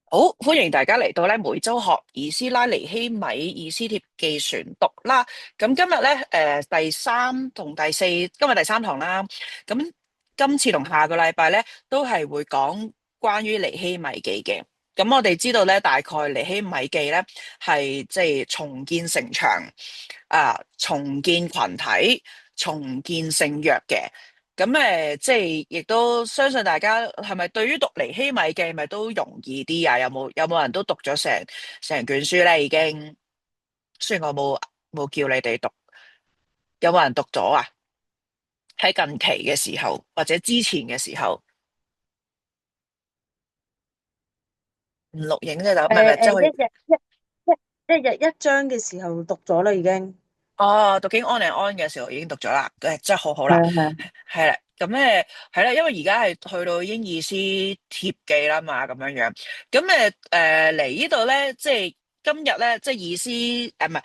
好，歡迎大家嚟到咧每周學以斯拉尼希米以斯帖記選讀啦。咁今日咧，第三同第四，今日第三堂啦。咁今次同下個禮拜咧，都係會講關於尼希米記嘅。咁我哋知道咧，大概尼希米記咧係即係重建城牆重建群體、重建聖約嘅。咁即係亦都相信大家係咪對於讀尼希米記咪都容易啲啊？有冇人都讀咗成卷書咧？已經，雖然我冇叫你哋讀，有冇人讀咗啊？喺近期嘅時候或者之前嘅時候，唔錄影啫就唔係唔係，即係去一日一章嘅時候讀咗啦，已經。哦，讀經 on and on 嘅時候已經讀咗啦，真係好好啦，係係。係啦，咁係啦，因為而家係去到英以斯帖記啦嘛，咁樣樣，咁嚟呢度咧，即係今日咧，即係以斯唔係，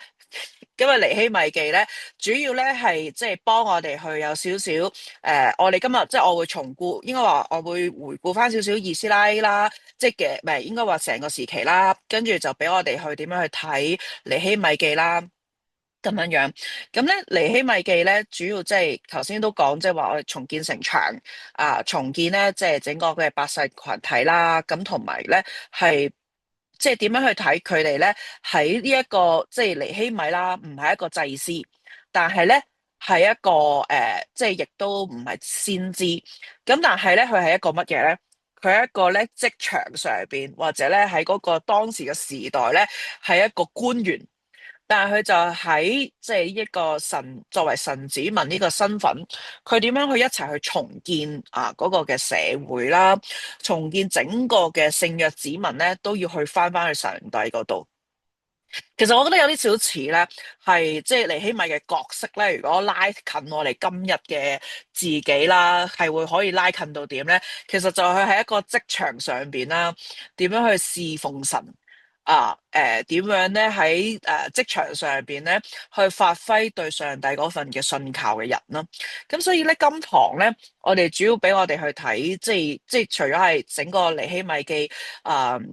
今日尼希米記咧，主要咧係即係幫我哋去有少少我哋今日即係我會重顧，應該話我會回顧翻少少以斯拉啦，即係嘅，唔係應該話成個時期啦，跟住就俾我哋去點樣去睇尼希米記啦。咁樣樣，咁咧尼希米記咧，主要即係頭先都講，即係話我哋重建城牆重建咧即係整個嘅百姓群體啦，咁同埋咧係即係點樣去睇佢哋咧喺呢一個即係尼希米啦，唔係一個祭司，但係咧係一個即係亦都唔係先知，咁但係咧佢係一個乜嘢咧？佢係一個咧職場上邊或者咧喺嗰個當時嘅時代咧係一個官員。但係佢就喺即係一個神作為神子民呢個身份，佢點樣去一齊去重建嗰個嘅社會啦，重建整個嘅聖約子民咧，都要去翻去上帝嗰度。其實我覺得有啲少似咧，係即係尼希米嘅角色咧。如果拉近我哋今日嘅自己啦，係會可以拉近到點咧？其實就係喺一個職場上邊啦，點樣去侍奉神點樣咧喺職場上邊咧去發揮對上帝嗰份嘅信靠嘅人啦。咁所以咧，今堂咧，我哋主要俾我哋去睇，即係除咗係整個尼希米記。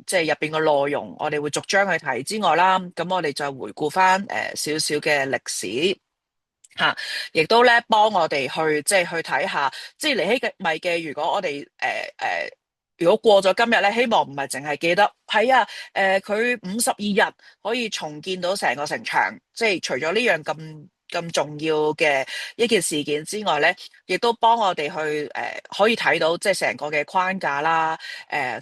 即係入邊嘅內容，我哋會逐章去睇之外啦，咁我哋再回顧翻少少嘅歷史吓，亦都咧幫我哋去即係去睇下，即係尼希米記。如果我哋如果過咗今日咧，希望唔係淨係記得係佢52日可以重建到成個城牆，即係除咗呢樣咁重要嘅一件事件之外咧，亦都幫我哋去可以睇到即係成個嘅框架啦，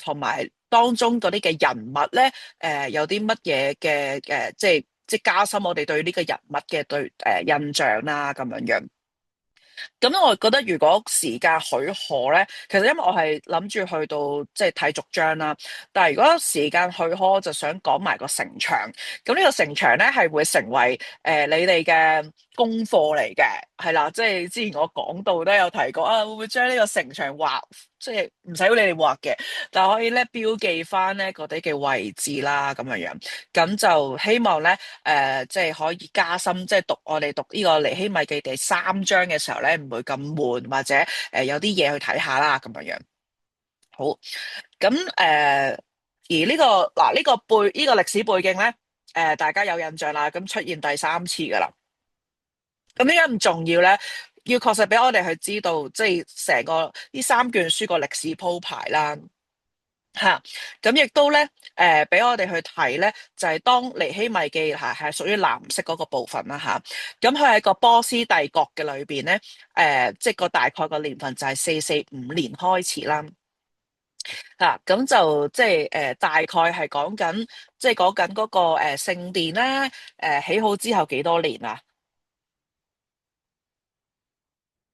同埋當中嗰啲嘅人物咧，有啲乜嘢嘅即係加深我哋對呢個人物嘅印象啦，咁樣樣。咁我覺得如果時間許可咧，其實因為我係諗住去到即係睇逐章啦，但係如果時間許可，我就想講埋個城牆。咁呢個城牆咧係會成為你哋嘅功課嚟嘅，係啦，即係之前我講到都有提過啊，會唔會將呢個城牆畫，即係唔使你哋畫嘅，但係可以咧標記翻咧嗰啲嘅位置啦，咁樣樣，咁就希望咧。即係可以加深，即係我哋讀呢個尼希米記第三章嘅時候咧，唔會咁悶，或者有啲嘢去睇下啦，咁樣樣。好，咁而呢個嗱呢個呢個歷史背景咧，大家有印象啦，咁出現第三次噶啦。咁點解咁重要咧？要確實俾我哋去知道，即係成個呢三卷書個歷史鋪排啦。吓，咁亦都咧，俾我哋去睇咧，就係當尼希米記係屬於藍色嗰個部分啦，吓，咁佢喺個波斯帝國嘅裏邊咧，即係個大概個年份就係445年開始啦，吓，咁就即係大概係講緊，即係講緊嗰個聖殿咧，起好之後幾多年啊？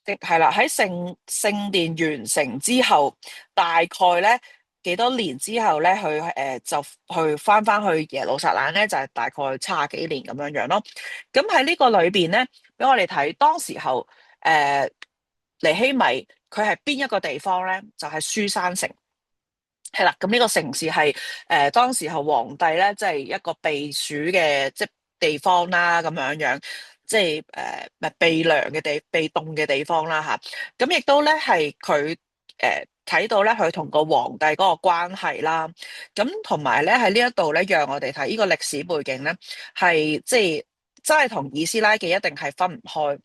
係啦，喺聖殿完成之後，大概咧幾多年之後咧，佢就去翻去耶路撒冷咧，就係大概70幾年咁樣樣咯。咁喺呢個裏邊咧，俾我哋睇當時候尼希米佢係邊一個地方咧？就係書珊城。係啦，咁呢個城市係當時候皇帝咧，即係一個避暑嘅即係地方啦，咁樣樣，即係唔係避涼嘅避凍嘅地方啦吓。咁亦都咧係佢睇到咧佢同個皇帝嗰個關係啦。咁同埋咧喺呢一度咧，讓我哋睇呢個歷史背景咧，係即係真係同以斯拉記一定係分唔開。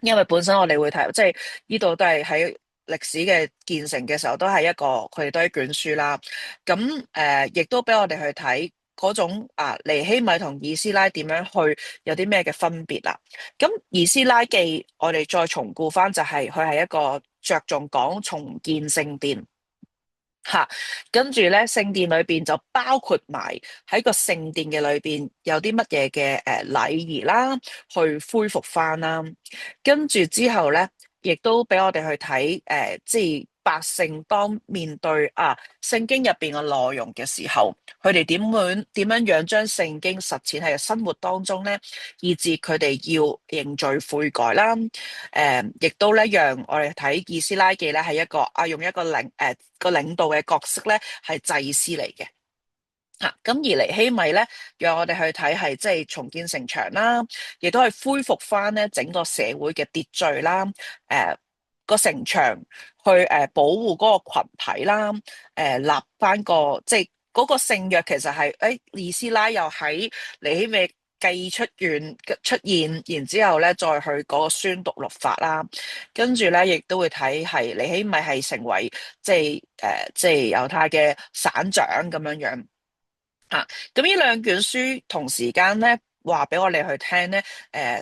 因為本身我哋會睇，即係呢度都係喺歷史嘅建成嘅時候，都係一個佢哋都係一卷書啦。咁亦都俾我哋去睇嗰種尼希米同以斯拉點樣去有啲咩嘅分別啦。咁以斯拉記我哋再重顧翻，就係佢係一個着重講重建聖殿。吓，跟住咧，聖殿裏邊就包括埋喺個聖殿嘅裏邊有啲乜嘢嘅禮儀啦，去恢復翻啦。跟住之後咧，亦都俾我哋去睇即係百姓當面對聖經入邊嘅內容嘅時候，佢哋點樣將聖經實踐喺生活當中咧，以至佢哋要認罪悔改啦。亦都咧，讓我哋睇以斯拉記咧係一個用一個領導嘅角色咧，係祭司嚟嘅。咁而尼希米咧，讓我哋去睇係即係重建城牆啦，亦都係恢復翻咧整個社會嘅秩序啦。個城牆去保護嗰個群體啦。立翻個即係嗰個聖約，其實係以斯拉又喺尼希米記出現，然之後咧再去嗰個宣讀律法啦。跟住咧亦都會睇係尼希米係成為即係猶太嘅省長咁樣樣。咁呢兩卷書同時間咧，話俾我哋去聽咧，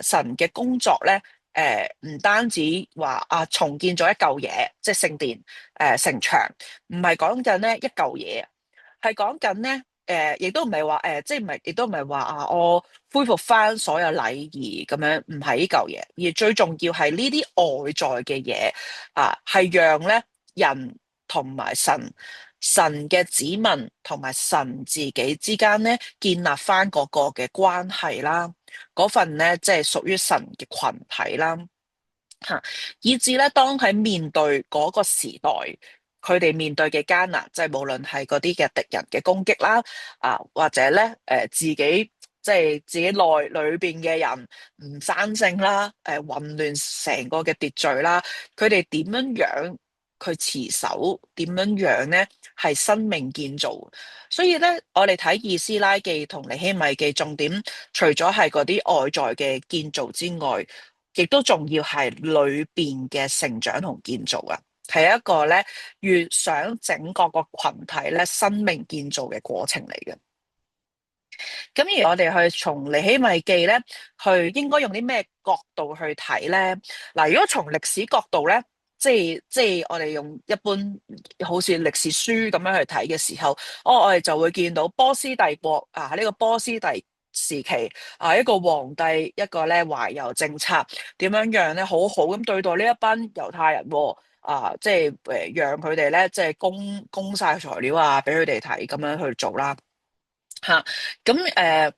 神嘅工作咧，唔單止話重建咗一嚿嘢，即係聖殿，城牆，唔係講緊咧一嚿嘢，係講緊咧，亦都唔係話即係唔係，亦都唔係話我恢復翻所有禮儀咁樣，唔係呢嚿嘢，而最重要係呢啲外在嘅嘢係讓咧人同埋神嘅子民同埋神自己之間咧，建立翻嗰個嘅關係啦，嗰份咧即係屬於神嘅群體啦。以至咧當喺面對嗰個時代，佢哋面對嘅艱難，即係無論係嗰啲嘅敵人嘅攻擊啦，或者咧自己即係自己內裏邊嘅人唔生性啦，混亂成個嘅秩序啦，佢哋點樣樣去持守，點樣樣咧係生命建造。所以咧，我哋睇以斯拉記同尼希米記，重點除咗係嗰啲外在嘅建造之外，亦都仲要係裏邊嘅成長同建造啊，係一個咧越想整個群體咧生命建造嘅過程嚟嘅。咁而我哋去從尼希米記咧，去應該用啲咩角度去睇咧？嗱，如果從歷史角度咧，即係我哋用一般好似歷史書咁樣去睇嘅時候，我哋就會見到波斯帝國呢個波斯帝時期一個皇帝一個咧懷柔政策，點樣樣咧好好咁對待呢一班猶太人喎。即係讓佢哋咧，即係供晒材料俾佢哋睇，咁樣去做啦。咁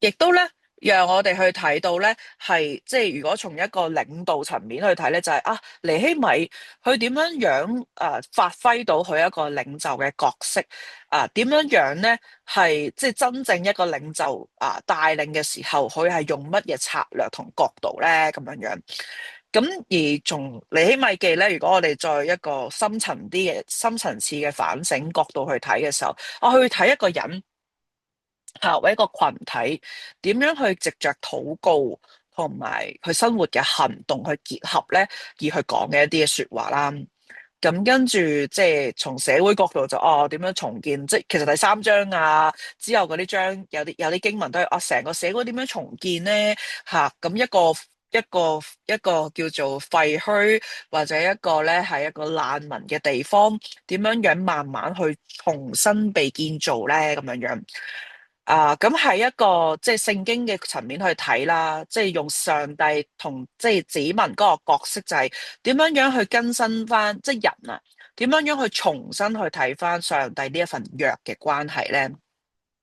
亦都咧，讓我哋去睇到咧，係即係如果從一個領導層面去睇咧，就係尼希米佢點樣樣發揮到佢一個領袖嘅角色點樣樣咧係即係真正一個領袖帶領嘅時候，佢係用乜嘢策略同角度咧咁樣樣。咁而從尼希米記咧，如果我哋再一個深層次嘅反省角度去睇嘅時候，我去睇一個人。為一個群體點樣去藉着禱告同埋佢生活嘅行動去結合咧，而去講嘅一啲嘅說話啦。咁跟住即係從社會角度就點樣重建？即係其實第三章之後嗰啲章有啲經文都係成個社會點樣重建咧咁一個叫做廢墟或者一個咧係一個難民嘅地方，點樣樣慢慢去重新被建造咧咁樣樣。咁係一個即係聖經嘅層面去睇啦，即係用上帝同即係子民嗰個角色，就係點樣樣去更新翻，即係人點樣樣去重新去睇翻上帝呢一份約嘅關係咧？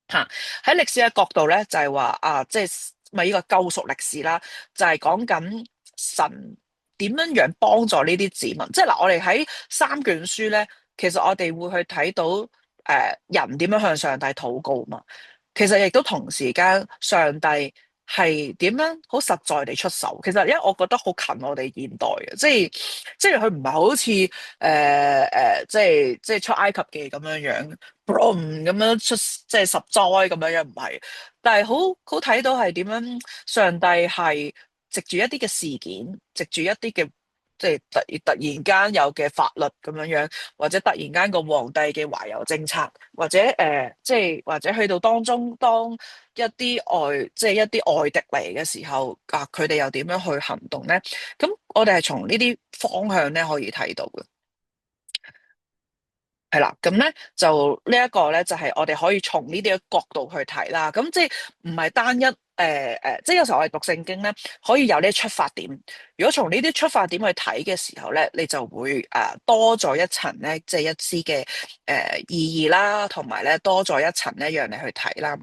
喺歷史嘅角度咧，就係話即係咪呢個救贖歷史啦？就係講緊神點樣樣幫助呢啲子民。即係嗱，我哋喺三卷書咧，其實我哋會去睇到人點樣向上帝禱告嘛。其實亦都同時間，上帝係點樣好實在地出手。其實因為我覺得好近我哋現代嘅，即係佢唔係好似即係出埃及記咁樣樣，boom 咁樣出即係十災咁樣樣，唔係。但係好睇到係點樣，上帝係藉住一啲嘅事件，藉住一啲嘅即係突然間有嘅法律咁樣樣，或者突然間個皇帝嘅懷柔政策，或者即係或者去到當中，當一啲即係一啲外敵嚟嘅時候，啊，佢哋又點樣去行動咧？咁我哋係從呢啲方向咧可以睇到嘅。係啦，咁咧就呢一個咧就係我哋可以從呢啲嘅角度去睇啦。咁即係唔係單一即係有時候我哋讀聖經咧，可以有呢啲出發點。如果從呢啲出發點去睇嘅時候咧，你就會多咗一層咧，即係一絲嘅意義啦，同埋咧多咗一層咧，讓你去睇啦。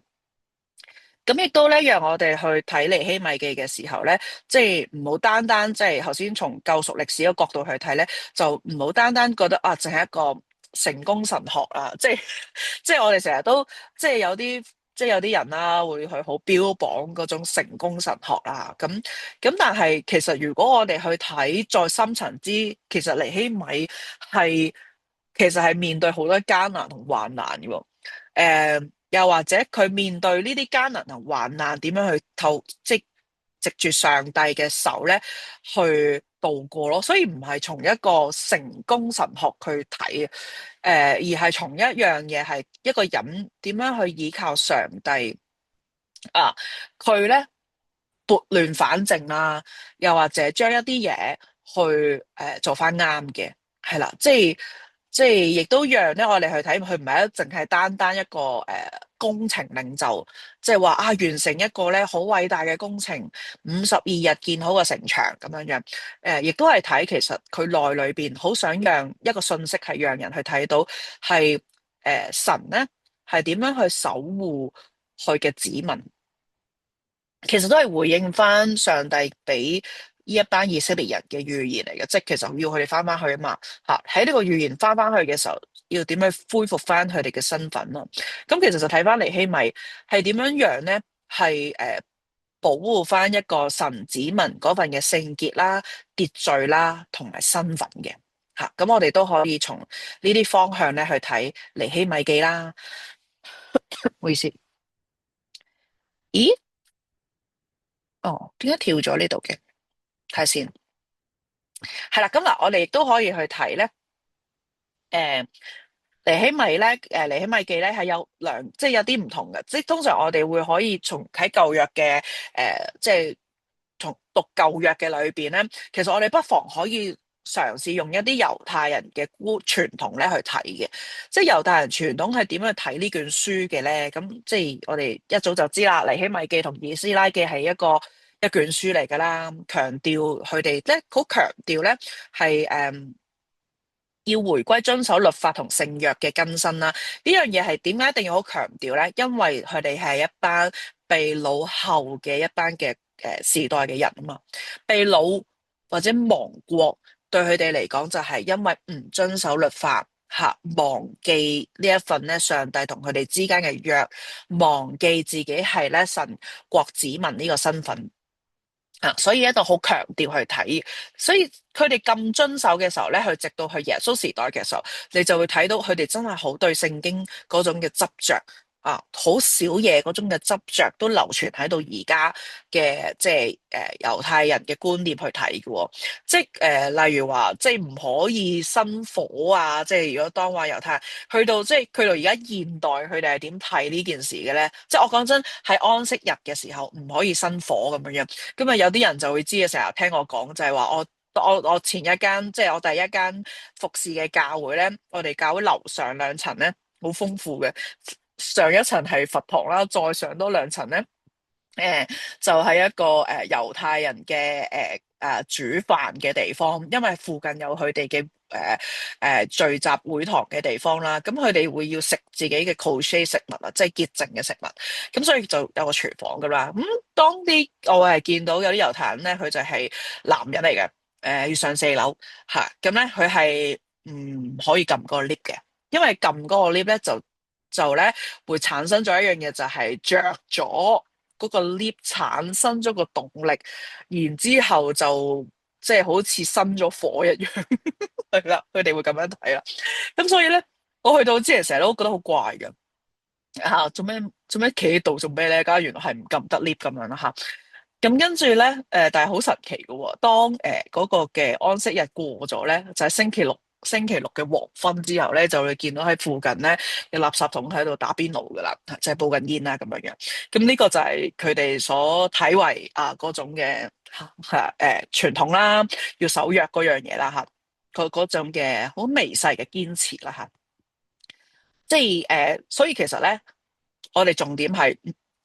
咁亦都咧，讓我哋去睇尼希米記嘅時候咧，即係唔好單單即係頭先從救贖歷史嘅角度去睇咧，就唔好單單覺得啊，淨係一個成功神學啊，即係即係我哋成日都即係有啲人啦，會去好標榜嗰種成功神學啦，咁但係其實如果我哋去睇再深層之，其實尼希米係其實係面對好多艱難同患難嘅喎。又或者佢面對呢啲艱難同患難，點樣去即藉住上帝嘅手咧去度過咯。所以唔係從一個成功神學去睇而係從一樣嘢係一個人點樣去依靠上帝啊，佢咧撥亂反正啦，又或者將一啲嘢去做翻啱嘅，係啦，即係亦都讓咧我哋去睇，佢唔係淨係單單一個工程領袖，即係話啊完成一個咧好偉大嘅工程，52日建好個城牆咁樣樣，亦都係睇其實佢內裏邊好想讓一個信息係讓人去睇到係神咧係點樣去守護佢嘅子民。其實都係回應翻上帝俾呢一班以色列人嘅預言嚟嘅，即係其實要佢哋翻翻去啊嘛，吓喺呢個預言翻翻去嘅時候，要點樣恢復翻佢哋嘅身份咯？咁其實就睇翻尼希米係點樣樣咧，係保護翻一個神子民嗰份嘅聖潔啦、秩序啦同埋身份嘅吓。咁我哋都可以從呢啲方向咧去睇尼希米記啦。唔好意思，咦？哦，點解跳咗呢度嘅？睇下先。係啦，咁嗱，我哋亦都可以去睇咧，誒，尼希米咧，尼希米記咧係有即係有啲唔同嘅，即係通常我哋會可以從喺舊約嘅，即係從讀舊約嘅裏邊咧，其實我哋不妨可以嘗試用一啲猶太人嘅傳統咧去睇嘅，即係猶太人傳統係點樣去睇呢卷書嘅咧？咁即係我哋一早就知啦，尼希米記同以斯拉記係一卷書嚟噶啦，強調佢哋咧好強調咧係要回歸遵守律法同聖約嘅更新啦。呢樣嘢係點解一定要好強調咧？因為佢哋係一班被擄後嘅一班嘅時代嘅人啊嘛，被擄或者亡國對佢哋嚟講就係因為唔遵守律法吓，忘記呢一份咧上帝同佢哋之間嘅約，忘記自己係咧神國子民呢個身份。所以一度好強調去睇，所以佢哋咁遵守嘅時候咧，去直到去耶穌時代嘅時候，你就會睇到佢哋真係好對聖經嗰種嘅執着啊，好少嘢嗰種嘅執着都流傳喺到而家嘅即係猶太人嘅觀念去睇嘅喎，即係例如話即係唔可以生火啊，即係如果當話猶太人去到即係去到而家現代，佢哋係點睇呢件事嘅咧？即係我講真，喺安息日嘅時候唔可以生火咁樣樣。咁啊，有啲人就會知啊，成日聽我講就係話，我前一間即係我第一間服侍嘅教會咧，我哋教會樓上兩層咧好豐富嘅，上一層係佛堂啦，再上多兩層咧，誒就係一個猶太人嘅煮飯嘅地方，因為附近有佢哋嘅聚集會堂嘅地方啦，咁佢哋會要食自己嘅 kosher 食物啊，即係潔淨嘅食物，咁所以就有個廚房噶啦。咁當啲我係見到有啲猶太人咧，佢就係男人嚟嘅，要上4樓嚇，咁咧佢係唔可以撳個 lift 嘅，因為撳嗰個 lift 咧就咧會產生咗一樣嘢，就係着咗嗰個 lift 產生咗個動力，然之後就即係好似生咗火一樣，係啦，佢哋會咁樣睇啦。咁所以咧，我去到之前成日都覺得好怪嘅。做咩企喺度做咩咧？家原來係唔撳得 lift 咁樣啦吓。咁跟住咧，但係好神奇嘅喎。當嗰個嘅安息日過咗咧，就係星期六嘅黃昏之後咧，就會見到喺附近咧有垃圾桶喺度打邊爐噶啦，就係煲緊煙啦咁樣樣。咁呢個就係佢哋所睇為嗰種嘅傳統啦，要守約嗰樣嘢啦吓，嗰種嘅好微細嘅堅持啦吓。即係所以其實咧，我哋重點係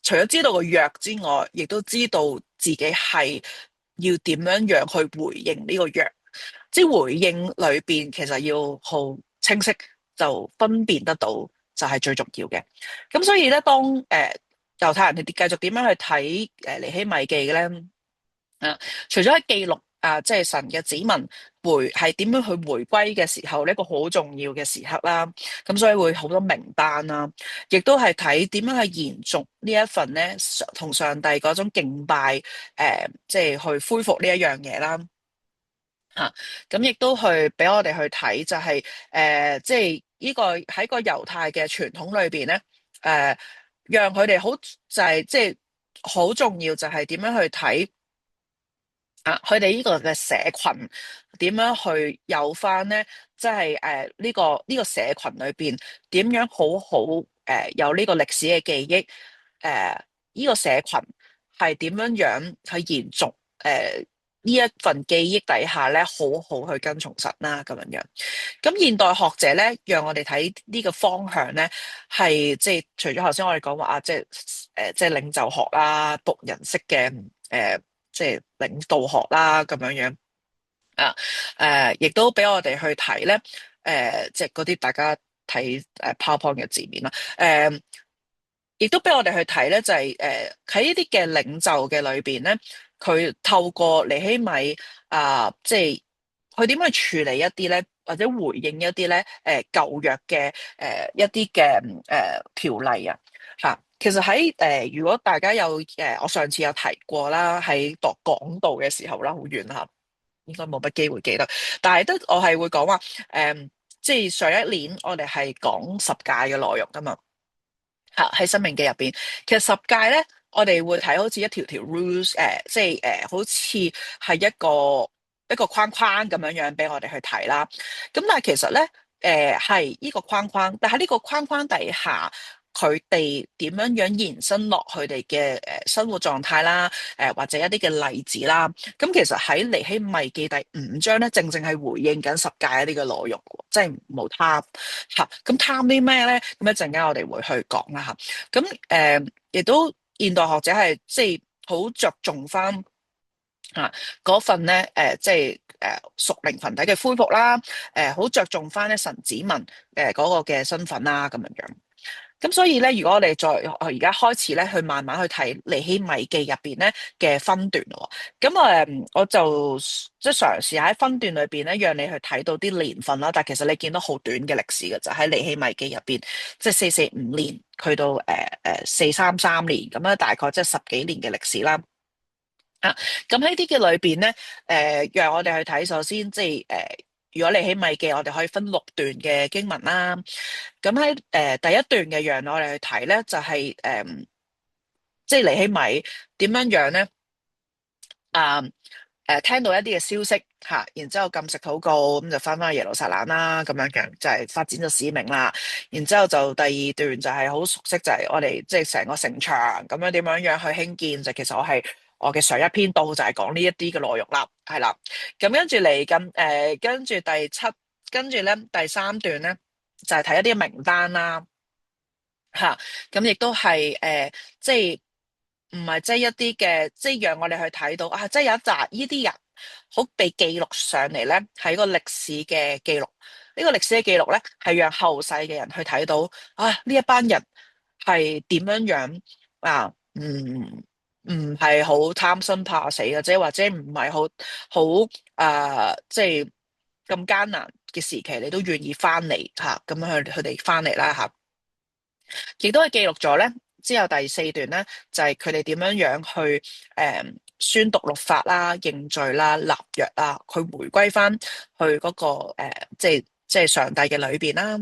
除咗知道個約之外，亦都知道自己係要點樣樣去回應呢個約。即係回應裏邊，其實要好清晰，就分辨得到，就係最重要嘅。咁所以咧，當猶太人哋繼續點樣去睇尼希米記嘅咧？除咗喺記錄即係神嘅子民係點樣去回歸嘅時候，呢一個好重要嘅時刻啦。咁所以會好多名單啦，亦都係睇點樣去延續呢一份咧同上帝嗰種敬拜，即係去恢復呢一樣嘢啦。咁亦都去俾我哋去睇，就係即係呢個喺個猶太嘅傳統裏邊咧，讓佢哋好就係即係好重要，就係點樣去睇。佢哋呢個嘅社群點樣去有翻咧？即係呢個社群裏邊點樣好好有呢個歷史嘅記憶？呢個社群係點樣樣去延續呢一份記憶底下咧，好好去跟從神啦咁樣樣。咁現代學者咧，讓我哋睇呢個方向咧，係即係除咗頭先我哋講話即係領袖學啦、僕人式嘅即係領導學啦咁樣樣亦都俾我哋去睇咧，即係嗰啲大家睇PowerPoint 嘅字面啦，亦都俾我哋去睇咧，就係喺呢啲嘅領袖嘅裏邊咧，佢透過尼希米即係佢點樣處理一啲咧，或者回應一啲咧舊約嘅一啲嘅條例其實喺如果大家有我上次有提過啦，喺讀講道嘅時候啦，好遠應該冇乜機會記得，但係我係會講話即係上一年我哋係講十誡嘅內容噶嘛。喺生命記入邊，其實十誡咧，我哋會睇好似一條條 rules，即係好似係一個框框咁樣樣俾我哋去睇啦。咁但係其實咧，係呢個框框，但係呢個框框底下，佢哋點樣樣延伸落佢哋嘅生活狀態啦，或者一啲嘅例子啦。咁其實喺尼希米記第5章咧，正正係回應緊十誡一啲嘅內容，即係冇貪。咁貪啲咩咧？咁一陣間我哋會去講啦咁亦都現代學者係即係好着重翻嗰份咧即係屬靈群體嘅恢復啦，好着重翻咧神子民嗰個嘅身份啦咁樣樣。咁所以咧，如果我哋而家開始咧，去慢慢去睇尼希米記入邊咧嘅分段咯。咁我就即係嘗試喺分段裏邊咧，讓你去睇到啲年份啦。但係其實你見到好短嘅歷史嘅，就喺尼希米記入邊，即係445年去到433年咁啦，大概即係十幾年嘅歷史啦。咁喺啲嘅裏邊咧，讓我哋去睇，首先即係如果尼希米記，我哋可以分6段嘅經文啦。咁喺第一段嘅讓我哋去睇咧，就係即係尼希米點樣樣咧？聽到一啲嘅消息然之後禁食禱告，咁就翻去耶路撒冷啦，咁樣樣就係發展咗使命啦。然之後就第二段就係好熟悉，就係我哋即係成個城牆咁樣點樣樣去興建。就其實我嘅上一篇道就係講呢一啲嘅內容啦，係啦。咁跟住嚟緊跟住跟住咧第3段咧就係睇一啲名單啦，咁亦都係即係。唔係即係一啲嘅，即係讓我哋去睇到即係有一紮呢啲人好被記錄上嚟咧，係一個歷史嘅記錄。呢個歷史嘅記錄咧，係讓後世嘅人去睇到呢一班人係點樣樣唔係好貪生怕死嘅，即係或者唔係好即係咁艱難嘅時期，你都願意翻嚟咁佢哋翻嚟啦亦都係記錄咗咧。之後第四段咧就係佢哋點樣樣去宣讀律法啦、認罪啦、立約啦，去回歸翻去嗰個即係上帝嘅裏邊啦。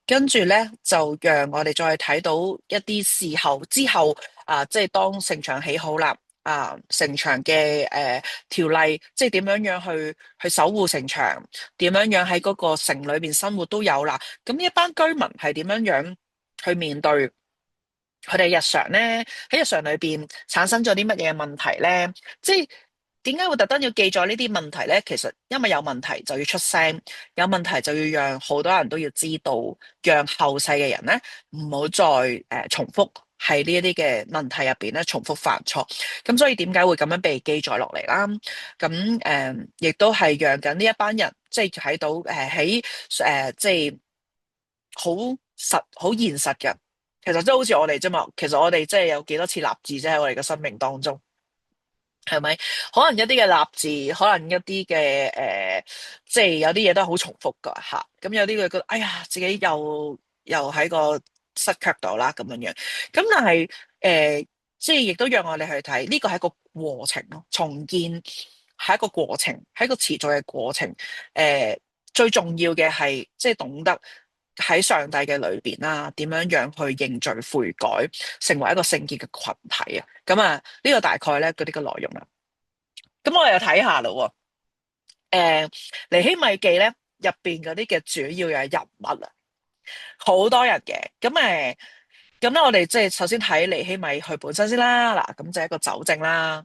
跟住咧就讓我哋再睇到一啲事後之後即係當城牆起好啦。城牆嘅條例，即係點樣樣去守護城牆，點樣樣喺嗰個城裏邊生活都有啦。咁呢一班居民係點樣樣去面對佢哋日常咧？喺日常裏邊產生咗啲乜嘢問題咧？即係點解會特登要記載呢啲問題咧？其實因為有問題就要出聲，有問題就要讓好多人都要知道，讓後世嘅人咧唔好再重複喺呢一啲嘅問題入邊咧重複犯錯。咁所以點解會咁樣被記載落嚟啦？咁亦都係讓緊呢一班人即係睇到喺即係好現實嘅。其實即係好似我哋啫嘛，其實我哋即係有幾多次立志啫喺我哋嘅生命當中，係咪？可能一啲嘅立志，可能一啲嘅即係有啲嘢都係好重複噶吓。咁有啲佢覺得，哎呀，自己又喺個失腳度啦咁樣樣。咁但係即係亦都讓我哋去睇呢個係一個過程咯，重建係一個過程，係一個持續嘅過程。最重要嘅係即係懂得喺上帝嘅裏邊啦，點樣樣去認罪悔改，成為一個聖潔嘅群體啊！咁啊，呢個大概咧嗰啲嘅內容啦。咁我哋又睇下咯喎，尼希米記咧入邊嗰啲嘅主要嘅人物啊，好多人嘅。咁咧我哋即係首先睇尼希米佢本身先啦。嗱，咁就係一個酒政啦，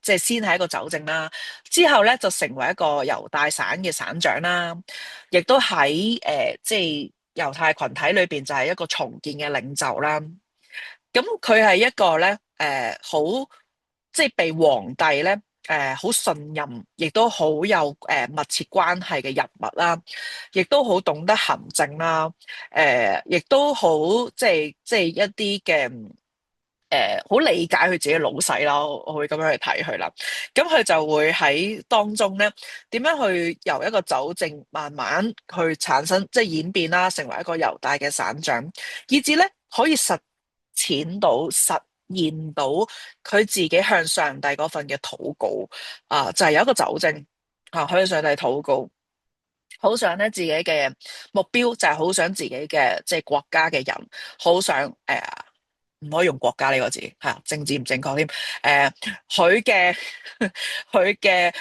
即係先係一個酒政啦，之後咧就成為一個猶大省嘅省長啦，亦都喺即係猶太群體裏邊就係一個重建嘅領袖啦。咁佢係一個咧，好即係被皇帝咧，好信任，亦都好有密切關係嘅人物啦，亦都好懂得行政啦，亦都好即係一啲嘅好理解佢自己嘅老細啦，我會咁樣去睇佢啦。咁佢就會喺當中咧，點樣去由一個酒政慢慢去產生，即係演變啦，成為一個猶大嘅省長，以至咧可以實現到佢自己向上帝嗰份嘅禱告就係有一個酒政向上帝禱告，好想咧自己嘅目標就係好想自己嘅即係國家嘅人，好想唔可以用國家呢個字，政治唔正確添。佢嘅佢嘅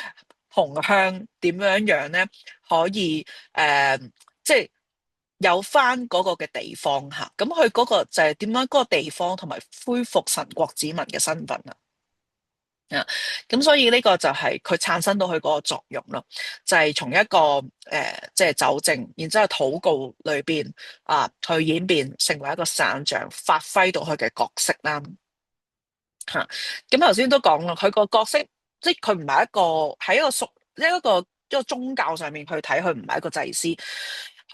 同鄉點樣樣咧，可以即係有翻嗰個嘅地方吓，咁佢嗰個就係點樣嗰個地方同埋恢復神國子民嘅身份啊。咁所以呢個就係佢產生到佢嗰個作用咯，就係從一個即係酒政，然之後禱告裏邊去演變成為一個省長，發揮到佢嘅角色啦。咁頭先都講啦，佢個角色即係佢唔係一個喺一個宗教上面去睇，佢唔係一個祭司，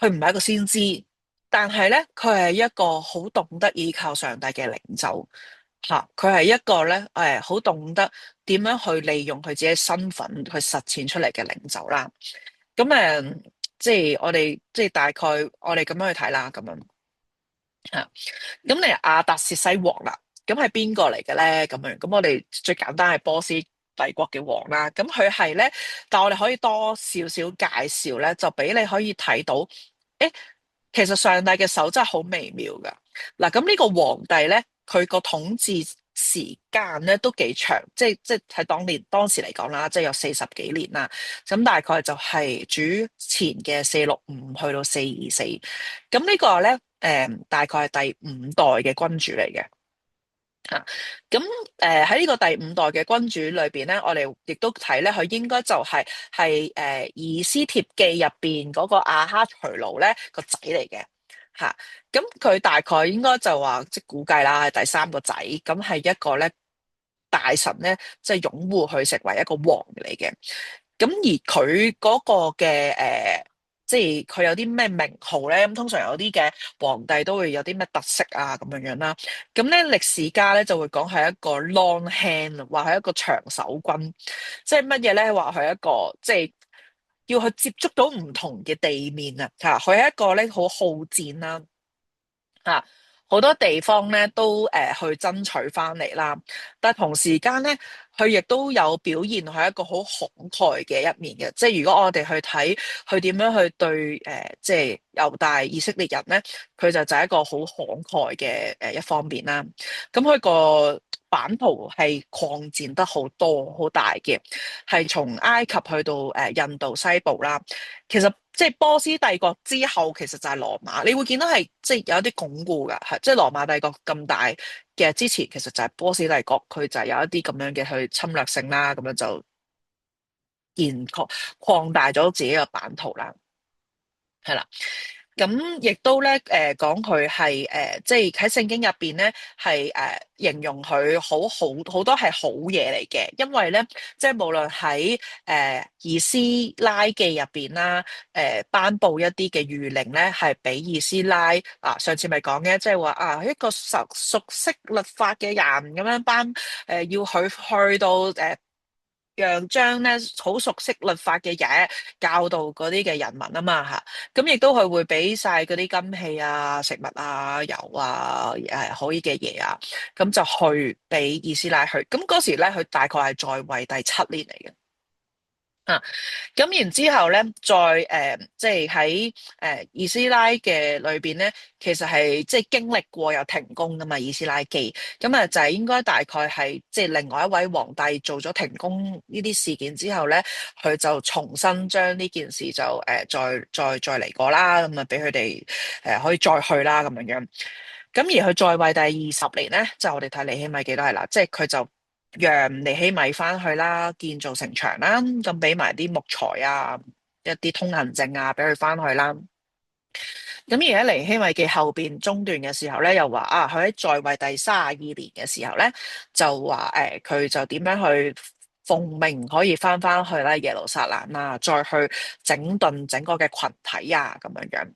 佢唔係一個先知，但係咧佢係一個好懂得依靠上帝嘅領袖。佢係一個咧，好懂得點樣去利用佢自己身份去實踐出嚟嘅領袖啦。咁即係我哋即係大概我哋咁樣去睇啦，咁樣吓。咁你亞達薛西王啦，咁係邊個嚟嘅咧？咁樣咁我哋最簡單係波斯帝國嘅王啦。咁佢係咧，但係我哋可以多少少介紹咧，就俾你可以睇到，誒，其實上帝嘅手真係好微妙噶。嗱，咁呢個皇帝咧，佢個統治時間咧都幾長，即係喺當時嚟講啦，即係有40幾年啦。咁大概就係主前嘅465去到424。咁呢個咧，大概係第五代嘅君主嚟嘅。咁喺呢個第五代嘅君主裏邊咧，我哋亦都睇咧，佢應該就係以斯帖記入邊嗰個亞哈隨魯咧個仔嚟嘅。咁佢大概應該就話即係估計啦，係第三個仔，咁係一個咧大臣咧，即係擁護佢成為一個王嚟嘅。咁而佢嗰個嘅即係佢有啲咩名號咧？咁通常有啲嘅皇帝都會有啲咩特色啊咁樣樣啦。咁咧歷史家咧就會講係一個 long hand，話係一個長手軍，即係乜嘢咧？話係一個即係要去接觸到唔同嘅地面啊！佢係一個咧好好戰啦，好多地方咧都去爭取翻嚟啦，但係同時間咧，佢亦都有表現係一個好慷慨嘅一面嘅。即係如果我哋去睇佢點樣去對即係猶大以色列人咧，佢就係一個好慷慨嘅一方面啦。咁佢個版圖係擴展得好多好大嘅，係從埃及去到印度西部啦。其實即係波斯帝國之後，其實就係羅馬。你會見到係即係有一啲鞏固㗎，係即係羅馬帝國咁大嘅之前，其實就係波斯帝國，佢就係有一啲咁樣嘅去侵略性啦，咁樣就擴大咗自己嘅版圖啦，係啦。咁亦都咧，講佢係即係喺聖經入邊咧，係形容佢好多係好嘢嚟嘅，因為咧，即係無論喺以斯拉記入邊啦，頒布一啲嘅諭令咧，係俾以斯拉啊，上次咪講嘅，即係話啊，一個熟悉律法嘅人咁樣要佢去到讓將咧好熟悉律法嘅嘢教導嗰啲嘅人民啊嘛吓，咁亦都係會俾晒嗰啲金器啊、食物啊、油啊、可以嘅嘢啊，咁就去俾以斯拉去。咁嗰時咧，佢大概係在位第7年嚟嘅。啊，咁然之後咧，再即係喺以斯拉嘅裏邊咧，其實係即係經歷過有停工噶嘛，以斯拉記，咁啊就係應該大概係即係另外一位皇帝做咗停工呢啲事件之後咧，佢就重新將呢件事就再嚟過啦，咁啊俾佢哋可以再去啦咁樣樣。咁而佢在位第20年咧，就我哋睇尼希米記都係啦，即係佢就讓尼希米翻去啦，建造城牆啦，咁俾埋啲木材啊，一啲通行證啊，俾佢翻去啦。咁而喺尼希米記後邊中段嘅時候咧，又話啊，佢喺在位第32年嘅時候咧，就話佢就點樣去奉命可以翻去啦耶路撒冷啦，再去整頓整個嘅群體啊，咁樣樣。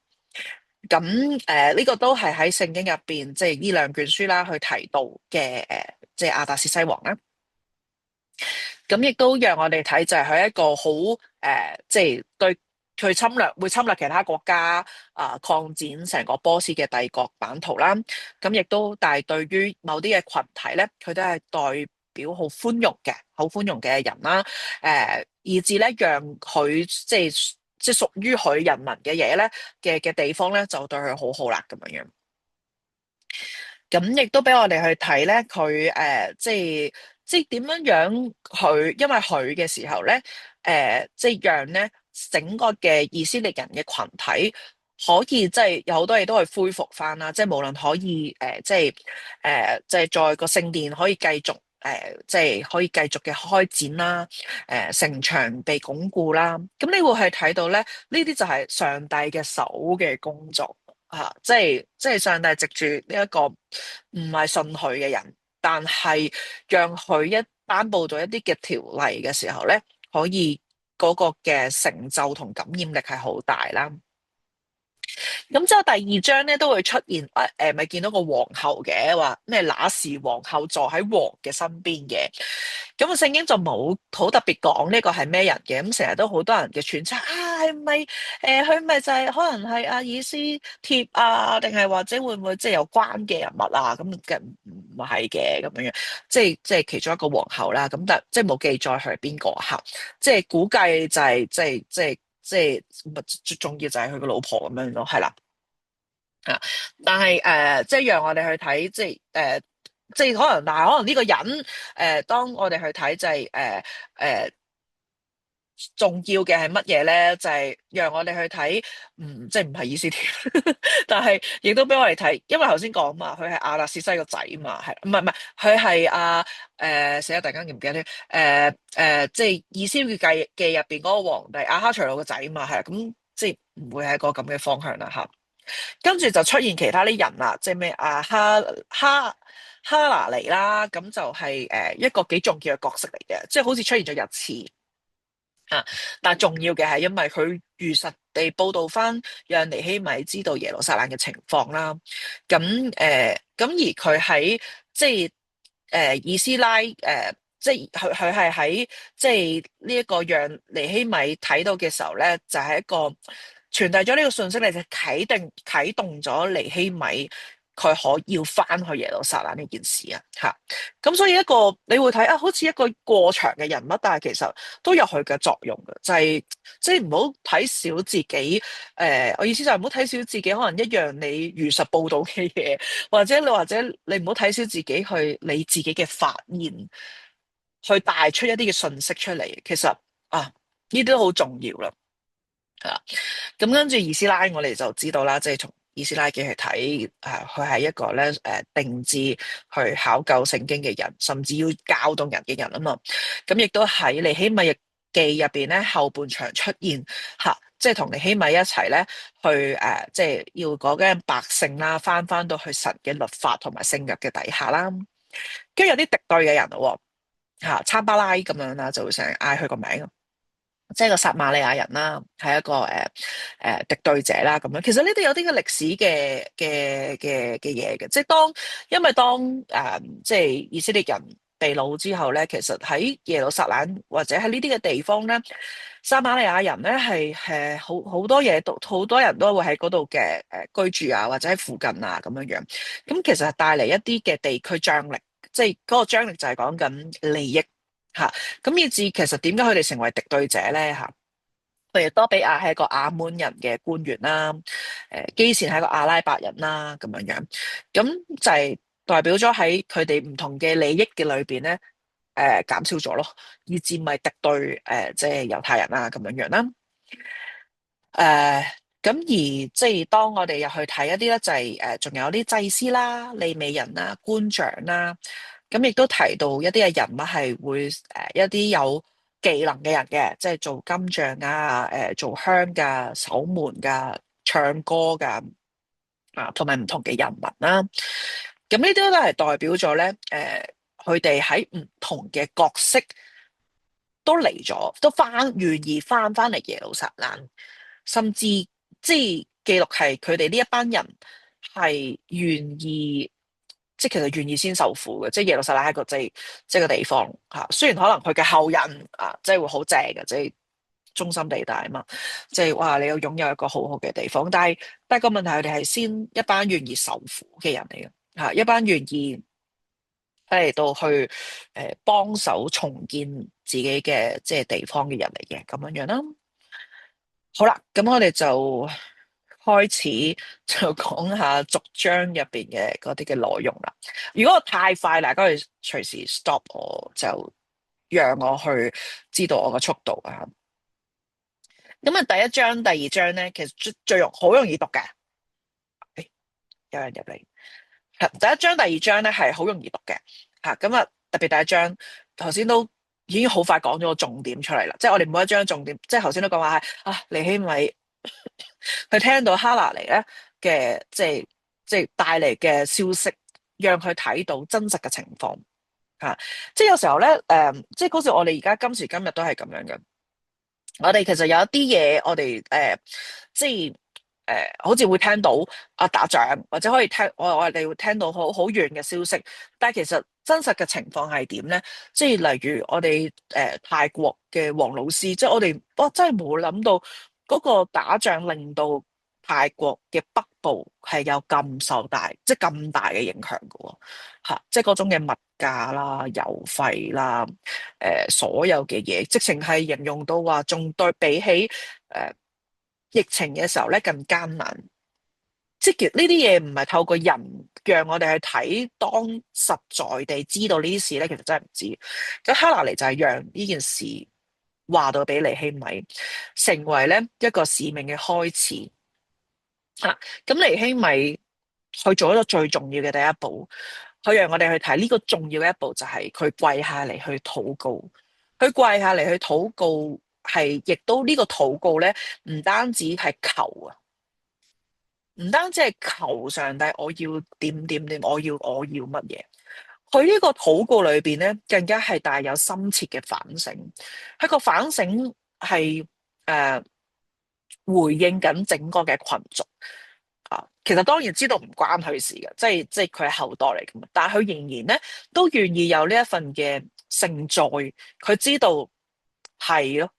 咁呢個都係喺聖經入邊，即係呢兩卷書啦，去提到嘅即係亞達薛西王啦。咁亦都讓我哋睇就係佢一個好即係對佢會侵略其他國家擴展成個波斯嘅帝國版圖啦。咁亦都，但係對於某啲嘅群體咧，佢都係代表好寬容嘅人啦。以至咧讓佢即係屬於佢人民嘅嘢咧嘅地方咧，就對佢好好啦咁樣樣。咁亦都俾我哋去睇咧，佢即係點樣樣佢，因為佢嘅時候咧，即係讓咧整個嘅以色列人嘅群體可以即係有好多嘢都係恢復翻啦，即係無論可以即係在個聖殿可以繼續即係可以繼續嘅開展啦，城牆被鞏固啦，咁你會係睇到咧呢啲就係上帝嘅手嘅工作。即係上帝藉住呢一個唔係信佢嘅人，但係讓佢頒布咗一啲嘅條例嘅時候咧，可以嗰個嘅成就同感染力係好大啦。咁之後第二章咧都會出現咪見到個皇后嘅，話咩那時皇后坐喺王嘅身邊嘅。咁啊聖經就冇好特別講呢個係咩人嘅，咁成日都好多人嘅揣測啊，係咪佢咪就係可能係阿以斯帖啊，定係或者會唔會即係有關嘅人物啊？咁嘅唔係嘅咁樣樣，即係其中一個皇后啦。咁但即係冇記載佢係邊個吓，即係估計就係即係最重要就係佢個老婆咁樣咯，係啦。啊！但係即係讓我哋去睇，即係可能，但係可能呢個人當我哋去睇就係重要嘅係乜嘢咧？就係讓我哋去睇，即係唔係以斯帖，但係亦都俾我哋睇，因為頭先講嘛，佢係亞達薛西個仔嘛，係唔係，佢係死啦！突然間記唔記得添？即係以斯帖記入邊嗰個皇帝亞哈隨魯個仔嘛，係咁即係唔會係一個咁嘅方向啦吓。跟住就出現其他啲人啦，即係咩哈拿尼啦，咁就係一個幾重要嘅角色嚟嘅，即係好似出現咗日次啊，但係重要嘅係因為佢如實地報道翻，讓尼希米知道耶路撒冷嘅情況啦。咁而佢喺即係以斯拉即係佢係喺即係呢一個讓尼希米睇到嘅時候咧，就係一個傳遞咗呢個信息，你就啟動咗尼希米佢可要翻去耶路撒冷呢件事啊，嚇！咁所以一個你會睇啊，好似一個過場嘅人物，但係其實都有佢嘅作用嘅，就係即係唔好睇小自己。我意思就係唔好睇小自己，可能一樣你如實報導嘅嘢，或者你唔好睇小自己去你自己嘅發言，去帶出一啲嘅信息出嚟。其實啊，呢啲都好重要啦。係啦，咁跟住以斯拉，我哋就知道啦，即係從以斯拉記去睇，佢係一個咧定志去考究聖經嘅人，甚至要教導人嘅人啊嘛。咁亦都喺尼希米記入邊咧後半場出現吓，即係同尼希米一齊咧去即係要嗰啲百姓啦，翻到去神嘅律法同埋聖約嘅底下啦。跟住有啲敵對嘅人咯，吓參巴拉咁樣啦，就會成日嗌佢個名。即係個撒瑪利亞人啦，係一個敵對者啦咁樣。其實呢啲有啲嘅歷史嘅嘢嘅，即係因為當即係以色列人被擄之後咧，其實喺耶路撒冷或者喺呢啲嘅地方咧，撒瑪利亞人咧係好多嘢都好多人都會喺嗰度嘅居住啊，或者喺附近啊咁樣樣。咁其實係帶嚟一啲嘅地區張力，即係嗰個張力就係講緊利益。吓，咁以至其實點解佢哋成為敵對者咧？吓，譬如多比亞係一個亞捫人嘅官員啦，基善係一個阿拉伯人啦，咁樣樣，咁就係代表咗喺佢哋唔同嘅利益嘅裏邊咧，減少咗咯，以至咪敵對即係猶太人啦，咁樣樣啦。誒，咁而即係當我哋入去睇一啲咧，就係仲有啲祭司啦、利未人啦、官長啦，咁亦都提到一啲嘅人物係會一啲有技能嘅人嘅，即係做金匠啊、做香噶、守門噶、唱歌噶啊，同埋唔同嘅人物啦。咁呢啲都係代表咗咧，佢哋喺唔同嘅角色都嚟咗，都願意翻嚟耶路撒冷。甚至即係記錄係佢哋呢一班人係願意，即係其實願意先受苦嘅，即係耶路撒冷係一個即係個地方吓。雖然可能佢嘅後人啊，即係會好正嘅，即係中心地帶啊嘛，即係哇，你要擁有一個好好嘅地方。但係個問題，佢哋係先一班願意受苦嘅人嚟嘅吓，一班願意嚟到去幫手重建自己嘅即係地方嘅人嚟嘅咁樣樣啦。好啦，咁我哋就開始就講下逐章入邊嘅嗰啲嘅內容啦。如果我太快，大家可以隨時 stop 我，就讓我去知道我個速度啊。咁啊，第一章、第二章咧，其實最好容易讀嘅。誒，有人入嚟。第一章、第二章咧係好容易讀嘅。吓，咁啊，特別第一章，頭先都已經好快講咗個重點出嚟啦。即係我哋每一章重點，即係頭先都講話係尼希米佢聽到哈拿尼咧嘅即係帶嚟嘅消息，讓佢睇到真實嘅情況吓。即係有時候咧，即係好似我哋而家今時今日都係咁樣嘅。我哋其實有一啲嘢，我哋即係好似會聽到打仗，或者可以聽我哋會聽到好遠嘅消息，但係其實真實嘅情況係點咧？即係例如我哋泰國嘅黃老師，即係我真係冇諗到嗰個打仗令到泰國嘅北部係有咁受大，即係咁大嘅影響㗎喎嚇，即係嗰種嘅物價啦、油費啦、所有嘅嘢，直情係形容到話，仲對比起疫情嘅時候咧更艱難。即係呢啲嘢唔係透過人讓我哋去睇，當實在地知道呢啲事咧，其實真係唔知。咁哈拿尼就係讓呢件事話到俾尼希米，成為咧一個使命嘅開始。咁尼希米去做一個最重要嘅第一步，佢讓我哋去睇呢個重要嘅一步就係佢跪下嚟去禱告。佢跪下嚟去禱告係，亦都呢個禱告咧，唔單止係求啊，唔單止係求上帝，我要點點點，我要乜嘢。佢呢個禱告裏邊咧，更加係帶有深切嘅反省。佢個反省係回應緊整個嘅群族。其實當然知道唔關佢事嘅，即係佢係後代嚟噶嘛，但係佢仍然咧都願意有呢一份嘅聖哉，佢知道係咯，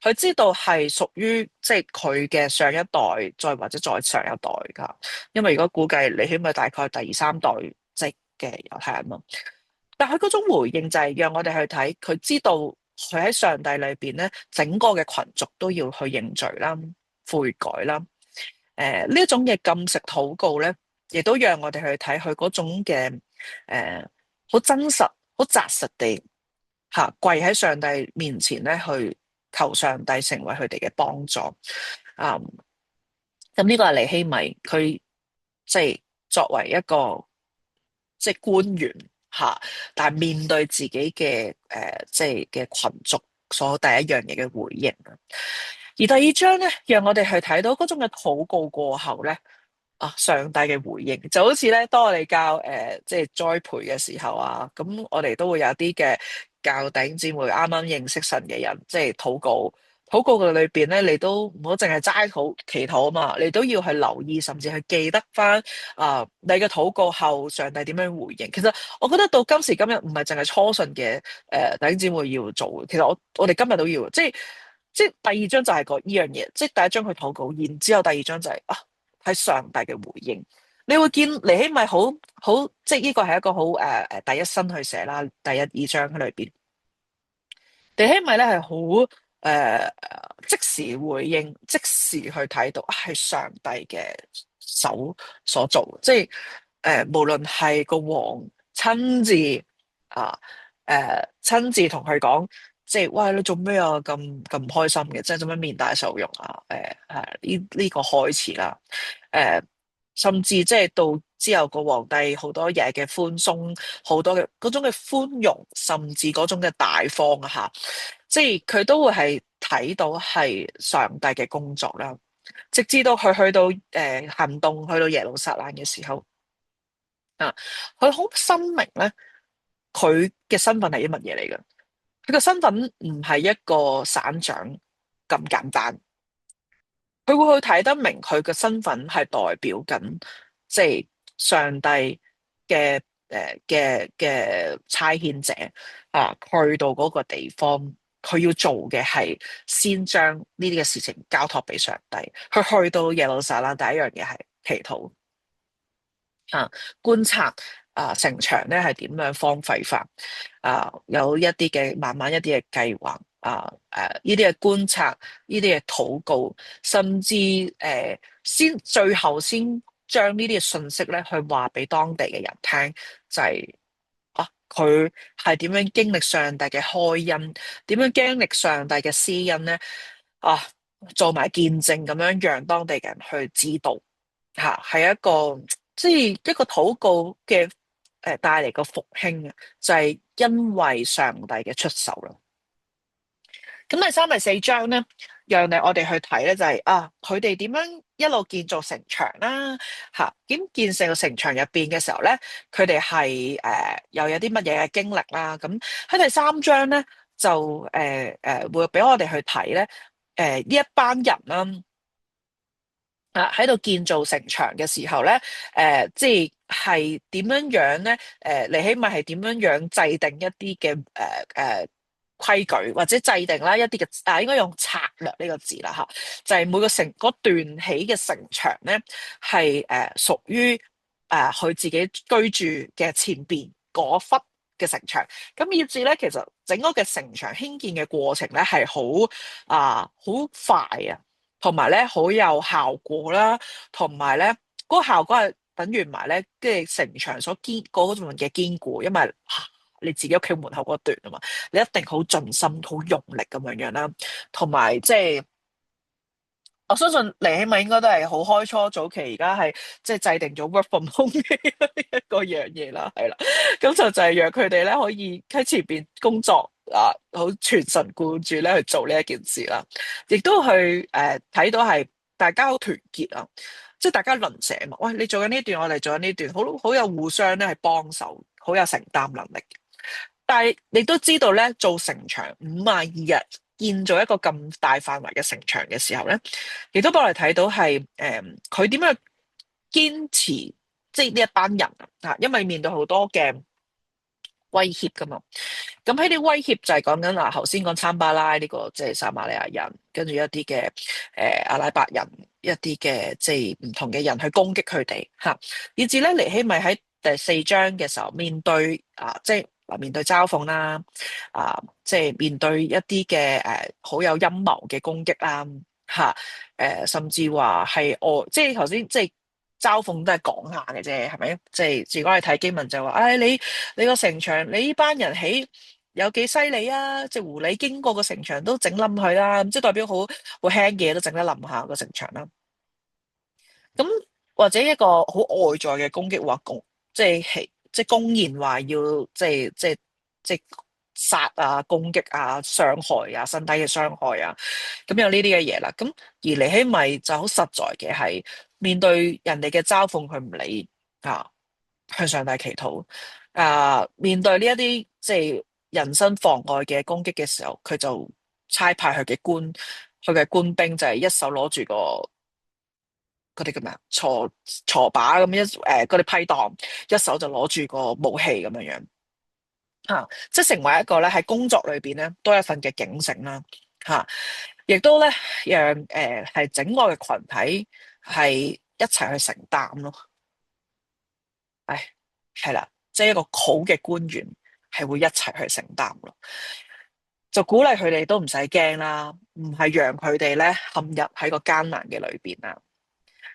佢知道係屬於即係佢嘅上一代，再或者再上一代噶。因為如果估計尼希米大概第二三代即係嘅猶太人咯。但佢嗰種回應就係讓我哋去睇，佢知道佢喺上帝裏邊咧，整個嘅群族都要去認罪啦、悔改啦。呢一種嘅禁食禱告咧，亦都讓我哋去睇佢嗰種嘅好真實、好扎實地跪喺上帝面前咧，去求上帝成為佢哋嘅幫助。啊、咁呢個係尼希米，佢即係作為一個即係官員但係面對自己嘅即係嘅群族所第一樣嘢嘅回應。而第二章咧，讓我哋去睇到嗰種嘅禱告過後咧，上帝嘅回應就好似咧，當我哋教即係栽培嘅時候咁我哋都會有啲嘅教弟兄姊妹啱啱認識神嘅人，即係禱告。禱告嘅裏邊咧，你都唔好淨係齋祈禱啊嘛，你都要去留意，甚至去記得翻你嘅禱告後，上帝點樣回應。其實我覺得到今時今日，唔係淨係初信嘅弟兄姊妹要做嘅，其實我哋今日都要，即係第二章就係個呢樣嘢，即係第一章去禱告，然之後第二章就係睇上帝嘅回應。你會見尼希米好，即係呢個係一個好第一身去寫啦，第一二章裏邊。尼希米咧係好即時回應，即時去睇到係上帝嘅手所做，即係無論係個王親自親自同佢講，即係喂，你做咩咁唔開心嘅，即係做咩面帶愁容呢個開始啦，甚至即係到之後個皇帝好多嘢嘅寬鬆，好多嘅嗰種嘅寬容，甚至嗰種嘅大方即係佢都會係睇到係上帝嘅工作啦。直至到佢去到行動去到耶路撒冷嘅時候佢好深明咧，佢嘅身份係啲乜嘢嚟嘅？佢嘅身份唔係一個省長咁簡單。佢會去睇得明佢嘅身份係代表緊，即係上帝嘅嘅差遣者去到嗰個地方，佢要做嘅係先將呢啲嘅事情交託俾上帝。佢去到耶路撒冷，第一樣嘢係祈禱觀察城牆咧係點樣荒廢法有一啲嘅慢慢一啲嘅計劃呢啲嘅觀察，呢啲嘅禱告，甚至先最後先將呢啲嘅信息咧去話俾當地嘅人聽，就係佢係點樣經歷上帝嘅開恩，點樣經歷上帝嘅施恩咧做埋見證咁樣，讓當地嘅人去知道係一個即係一個禱告嘅帶嚟個復興就係因為上帝嘅出手啦。咁第三、第四章咧，讓我哋去睇咧，就係佢哋點樣一路建造城牆啦，咁建成個城牆入邊嘅時候咧，佢哋係又有啲乜嘢嘅經歷啦。咁喺第三章咧，就會俾我哋去睇咧，呢一班人啦。喺度建造城牆嘅時候咧，即係點樣樣咧？尼希米係點樣樣制定一啲嘅規矩，或者制定啦一啲嘅應該用策略呢個字啦就係每個嗰段起嘅城牆咧，係屬於佢自己居住嘅前邊嗰忽嘅城牆，咁以至咧，其實整個嘅城牆興建嘅過程咧係好快同埋咧好有效果啦，同埋咧嗰個效果係等於埋咧，跟住城牆所嗰種嘅堅固，因為你自己屋企門口嗰段啊嘛，你一定好盡心、好用力咁樣樣啦，同埋即係我相信尼希米應該都係好開初早期，而家係即係制定咗 work from home 嘅一個樣嘢啦，係啦，咁就係讓佢哋咧可以喺前邊工作好全神貫注咧去做呢一件事啦，亦都去睇到係大家好團結即係大家鄰舍嘛，喂，你做緊呢段，我哋做緊呢段，好有互相咧係幫手，好有承擔能力。但係你都知道咧，做城牆52日建造一個咁大範圍嘅城牆嘅時候咧，亦都幫我哋睇到係佢點樣堅持，即係呢一班人因為面對好多嘅威脅噶嘛。咁喺啲威脅就係講緊嗱，頭先講參巴拉呢個即係撒瑪利亞人，跟住一啲嘅阿拉伯人，一啲嘅即係唔同嘅人去攻擊佢哋嚇，以至咧尼希米喺第四章嘅時候面對即係面對嘲諷啦，即係面對一啲嘅好有陰謀嘅攻擊啦嚇，甚至話係即係頭先即係。嘲諷都係講下嘅啫，係咪？即係如果你睇經文就話，唉、你個城牆，你呢班人起有幾犀利啊！隻狐狸經過個城牆都整冧佢啦，即係代表好輕嘅嘢都整得冧下個城牆啦。咁或者一個好外在嘅攻擊，話即係公然話要即係殺啊、攻擊啊、傷害啊、身體嘅傷害啊，咁有呢啲嘅嘢啦。咁而尼希米就好實在嘅係面對人哋嘅嘲諷，佢唔理啊，向上帝祈禱面對呢一啲即係人身妨礙嘅攻擊嘅時候，佢就差派佢嘅官兵就係一手攞住嗰啲叫咩啊，鋤把咁嗰啲批盪，一手就攞住個武器咁樣樣即係成為一個咧喺工作裏邊咧多一份嘅警醒啦亦都咧讓係整個嘅群體係一齊去承擔咯。唉，係啦，即係一個好嘅官員係會一齊去承擔咯，就鼓勵佢哋都唔使驚啦，唔係讓佢哋咧陷入喺個艱難嘅裏邊啦。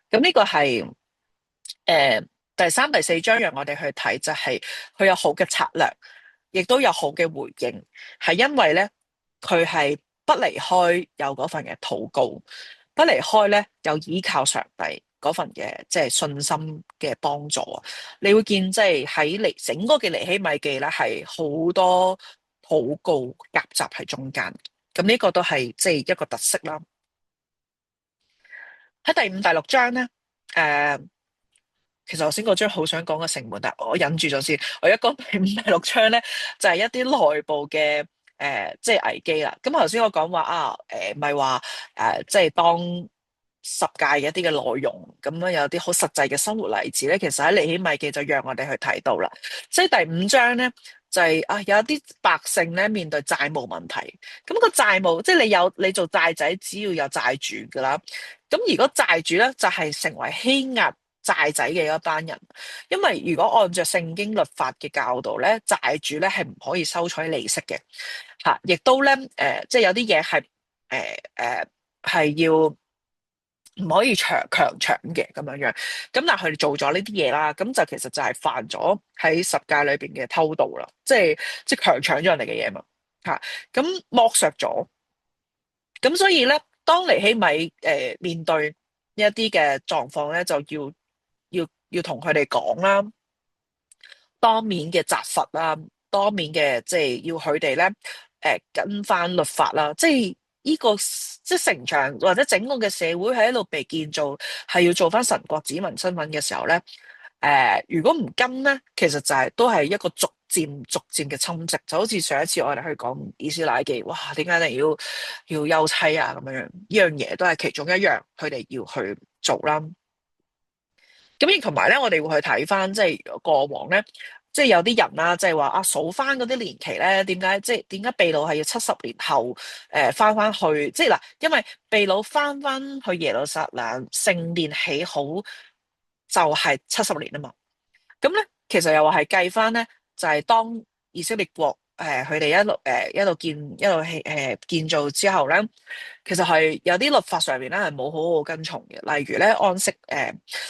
咁呢個係第三、第四章讓我哋去睇，就係佢有好嘅策略，亦都有好嘅回應，係因為咧佢係不離開有嗰份嘅禱告，不離開咧有依靠上帝嗰份嘅即係信心嘅幫助啊！你會見即係喺整個嘅尼希米記咧係好多禱告夾雜喺中間，咁呢個都係即係一個特色啦。喺第五、第六章咧，其實頭先嗰章好想講個城門，但係我忍住咗先。我一講第五、第六章咧，就係一啲內部嘅即係危機啦。咁頭先我講話唔係話即係當十誡嘅一啲嘅內容，咁樣有啲好實際嘅生活例子咧。其實喺尼希米記就讓我哋去睇到啦。即係第五章咧，就係有一啲百姓咧面對債務問題。咁個債務即係你做債仔，只要有債主噶啦。咁如果債主咧就係成為欺壓債仔嘅一班人，因為如果按照聖經律法嘅教導咧，債主咧係唔可以收取利息嘅，亦都咧即係有啲嘢係係要唔可以強搶嘅咁樣樣，咁但係佢哋做咗呢啲嘢啦，咁就其實就係犯咗喺十誡裏邊嘅偷盜啦，即係強搶咗人哋嘅嘢嘛，咁剝削咗。咁所以咧，當尼希米面對一啲嘅狀況咧，就要同佢哋講啦，當面嘅責罰啦，當面嘅即係要佢哋咧跟翻律法啦，即係呢個即係城牆或者整個嘅社會喺度被建造，係要做翻神國子民身份嘅時候咧，如果唔跟咧，其實就都係一個逐漸嘅侵蝕，就好似上一次我哋去講以斯拉記，哇，點解你要休妻啊咁樣樣？呢樣嘢都係其中一樣，佢哋要去做啦。咁而同埋咧，我哋會去睇翻即係過往咧，即係有啲人啦，即係話數翻嗰啲年期咧，點解被擄係要70年後翻去？即係嗱，因為被擄翻去耶路撒冷聖殿起好就係70年啊嘛。咁咧，其實又話係計翻咧，就係當以色列國佢哋一路建造之後咧，其實係有啲律法上面咧係冇好好跟從嘅，例如咧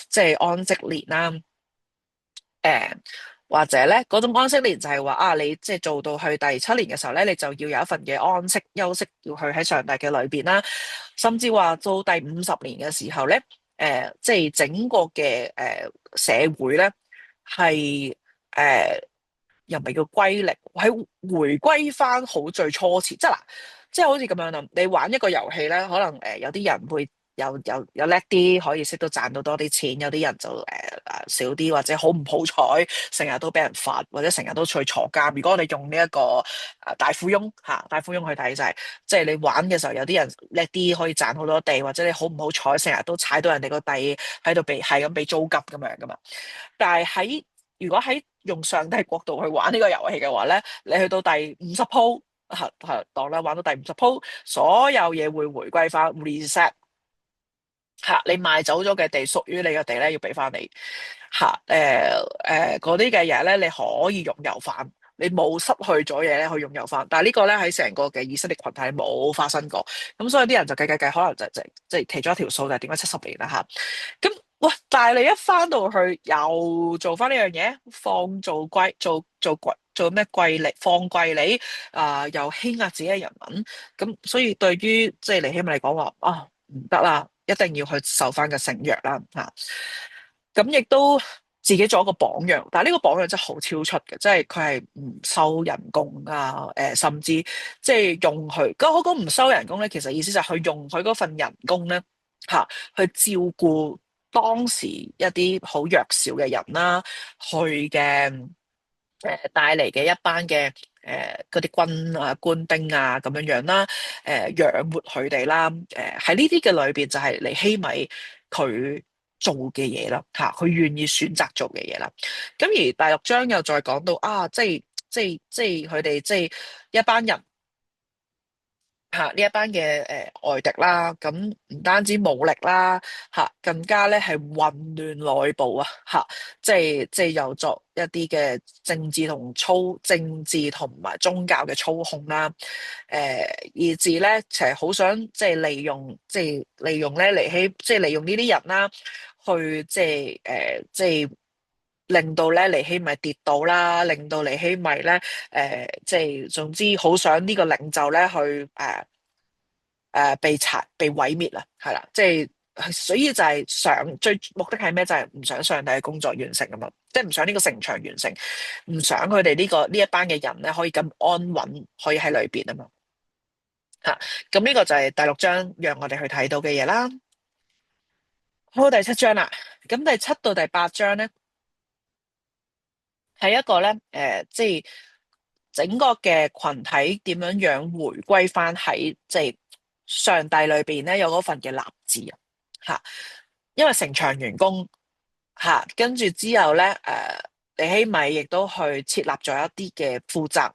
即係安息年啦，或者咧嗰種安息年就係話你即係做到去第7年嘅時候咧，你就要有一份嘅安息休息，要去喺上帝嘅裏邊啦，甚至話到第50年嘅時候咧，即係整個嘅社會咧係又唔係叫歸零，係回歸翻好最初始，即係嗱，即係好似咁樣啦。你玩一個遊戲咧，可能有啲人會有叻啲，可以識到賺到多啲錢；有啲人就少啲，或者好唔好彩，成日都俾人罰，或者成日都去坐監。如果我哋用呢一個大富翁大富翁去睇就係，即係你玩嘅時候，有啲人叻啲可以賺好多地，或者你好唔好彩，成日都踩到人哋個地喺度係咁俾租金咁樣噶嘛。但係喺如果喺用上帝角度去玩呢個遊戲嘅話咧，你去到第50鋪，當啦，玩到第50鋪，所有嘢會回歸翻 reset。你賣走咗嘅地，屬於你嘅地咧，要俾翻你。嗰啲嘅嘢咧，你可以擁有翻，你冇失去咗嘢咧，可以擁有翻。但係呢個咧喺成個嘅以色列群體冇發生過，咁所以啲人就計，可能即係其中一條數就係點解70年啦咁喂，但係你一翻到去又做翻呢樣嘢，放做貴做貴做咩貴利放貴利又欺壓自己嘅人民，咁所以對於即係尼希米嚟講話唔得啦，一定要去受翻個聖約啦咁亦都自己做一個榜樣，但係呢個榜樣真係好超出嘅，即係佢係唔收人工甚至即係用佢，我講唔收人工咧，其實意思就係佢用佢嗰份人工咧去照顧當時一啲好弱小嘅人啦，佢嘅帶嚟嘅一班嘅嗰啲官兵咁樣樣啦，養活佢哋啦，喺呢啲嘅裏邊就係尼希米佢做嘅嘢啦，佢願意選擇做嘅嘢啦。咁而第6章又再講到即係佢哋即係一班人。呢一班嘅外敵啦，咁唔單止武力啦，更加咧係混亂內部即係又作一啲嘅政治同埋宗教嘅操控啦，以至咧其實好想即係利用咧利用呢啲人啦，去即係令到咧尼希米跌倒啦，令到尼希米咧即係總之好想呢個領袖咧去被毀滅啦，係啦，即係所以就係最目的係咩？就係唔想上帝嘅工作完成啊嘛，即係唔想呢個城牆完成，唔想佢哋呢一班嘅人咧可以咁安穩可以喺裏邊啊嘛咁呢個就係第6章讓我哋去睇到嘅嘢啦。好，第7章啦，咁第7到第8章咧係一個咧即係整個嘅群體點樣樣回歸翻喺即係上帝裏邊咧有嗰份嘅立志吓，因為城牆完工跟住之後咧尼希米亦都去設立咗一啲嘅負責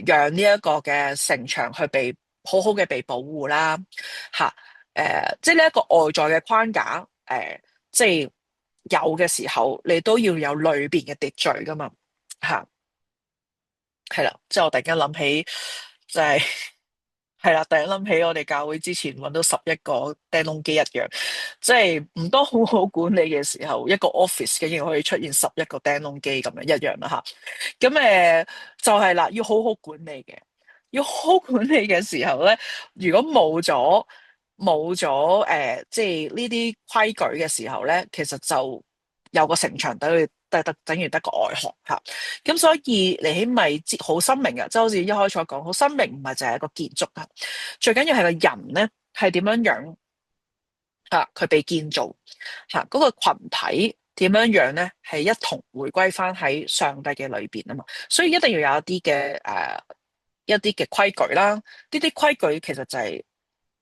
讓呢一個嘅城牆去被好好嘅被保護啦即係呢一個外在嘅框架即係有嘅時候，你都要有裏邊嘅秩序噶嘛係啦，即係我突然間諗起就係係啦，突然諗起我哋教會之前搵到11個釘窿機一樣，即係唔多好好管理嘅時候，一個 office 竟然可以出現11個釘窿機咁樣一樣啦咁就係啦，要好好管理嘅，要好好管理嘅時候咧，如果冇咗即係呢啲規矩嘅時候咧，其實就有個城牆等於得個外殼咁所以尼希米好深明嘅，即係好似一開始我講，好深明唔係淨係一個建築最緊要係個人咧係點樣樣佢被建造嗰個群體點樣樣咧係一同回歸翻喺上帝嘅裏邊啊嘛，所以一定要有一啲嘅規矩啦，呢啲規矩其實就係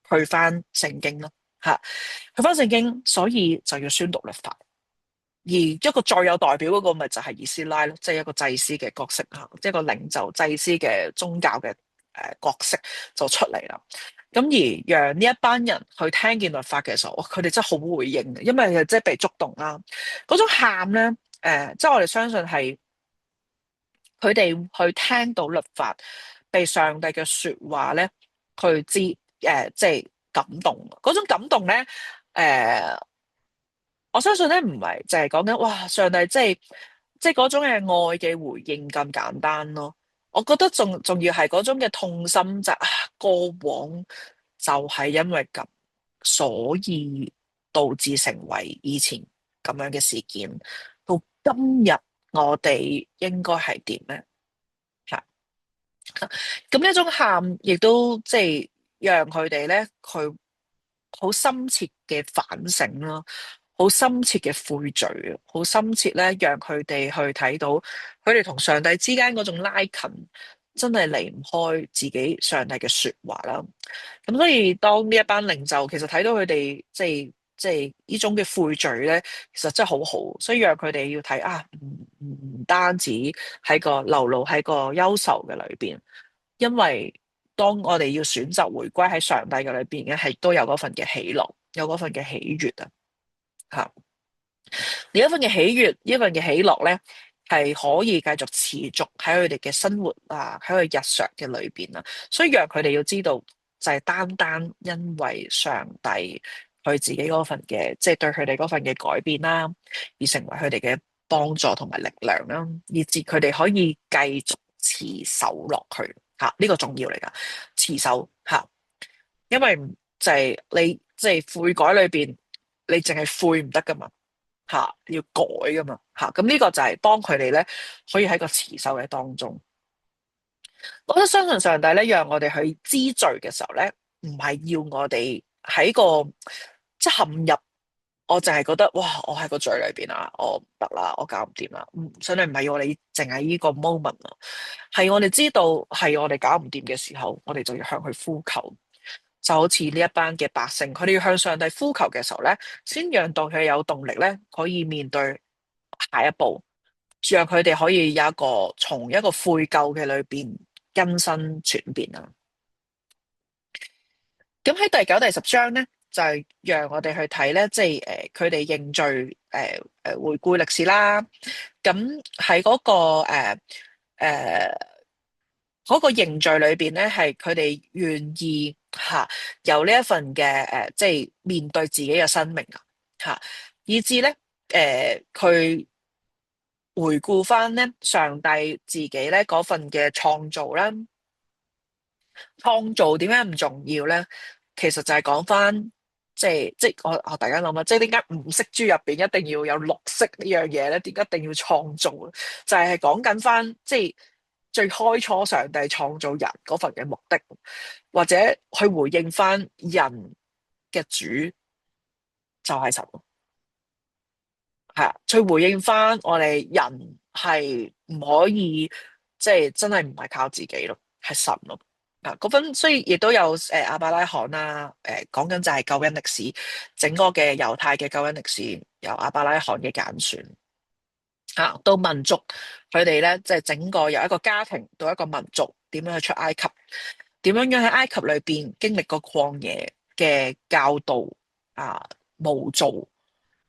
去翻聖經咯去翻聖經，所以就要宣讀律法。而一個最有代表嗰個咪就係以斯拉咯，即係一個祭司嘅角色即係一個領袖祭司嘅宗教嘅角色就出嚟啦。咁而讓呢一班人去聽見律法嘅時候，佢哋真係好回應嘅，因為即係被觸動啦。嗰種喊咧，即係我哋相信係佢哋去聽到律法，被上帝嘅說話咧，去即係感動。嗰種感動咧，我相信咧唔係就係講緊哇，上帝即係嗰種嘅愛嘅回應咁簡單咯。我覺得仲要係嗰種嘅痛心就過往就係因為咁，所以導致成為以前咁樣嘅事件。到今日我哋應該係點咧？咁呢一種喊，亦都即係讓佢哋咧，佢好深切嘅反省啦。好深切嘅悔罪啊，好深切咧，讓佢哋去睇到佢哋同上帝之間嗰種拉近，真係離唔開自己上帝嘅說話啦。咁所以當呢一班領袖其實睇到佢哋即係即係呢種嘅悔罪咧，其實真係好好，所以讓佢哋要睇啊，唔單止喺個流露喺個憂愁嘅裏邊，因為當我哋要選擇回歸喺上帝嘅裏邊嘅，係都有嗰份嘅喜樂，有嗰份嘅喜悅啊，吓。呢一份嘅喜悅，呢一份嘅喜樂咧，係可以繼續持續喺佢哋嘅生活啊，喺佢日常嘅裏邊啊，所以讓佢哋要知道，就係單單因為上帝佢自己嗰份嘅，即係對佢哋嗰份嘅改變啦，而成為佢哋嘅幫助同埋力量啦，以至佢哋可以繼續持守落去吓，呢個重要嚟噶，持守吓，因為就係你即係悔改裏邊，你淨係悔唔得噶嘛。要改噶嘛，咁呢個就係幫佢哋咧，可以喺個持守嘅當中。我覺得相信上帝咧，讓我哋去知罪嘅時候咧，唔係要我哋喺個即係陷入，我淨係覺得哇，我喺個罪裏邊啊，我唔得啦，我搞唔掂啦。上帝唔係要我哋淨係呢個 moment 啊，係我哋知道係我哋搞唔掂嘅時候，我哋就要向佢呼求。就好似呢一班嘅百姓，佢哋要向上帝呼求嘅時候咧，先讓到佢有動力咧，可以面對下一步，讓佢哋可以有一個從一個悔疚嘅裏邊更新轉變啦。咁喺第九、第十章咧，就係讓我哋去睇咧，即係佢哋認罪，回顧歷史啦。咁喺嗰個誒嗰個認罪裏邊咧，係佢哋願意有呢一份嘅即係面對自己嘅生命啊吓，以至咧佢回顧翻咧上帝自己咧嗰份嘅創造啦，創造點解唔重要咧？其實就係講翻即係我大家諗下，即係點解五色豬入邊一定要有綠色呢樣嘢咧？點解一定要創造呢？就係講緊翻即係最開初上帝創造人嗰份嘅目的，或者去回應翻人嘅主就係神。係啊，去回應翻我哋人係唔可以，即係真係唔係靠自己咯，係神咯。嗰份所以亦都有亞伯拉罕啦，講緊就係救恩歷史，整個嘅猶太嘅救恩歷史，由亞伯拉罕嘅揀選到民族，佢哋咧即係整個由一個家庭到一個民族，點樣去出埃及，點樣樣喺埃及裏邊經歷過曠野嘅教導啊，無造。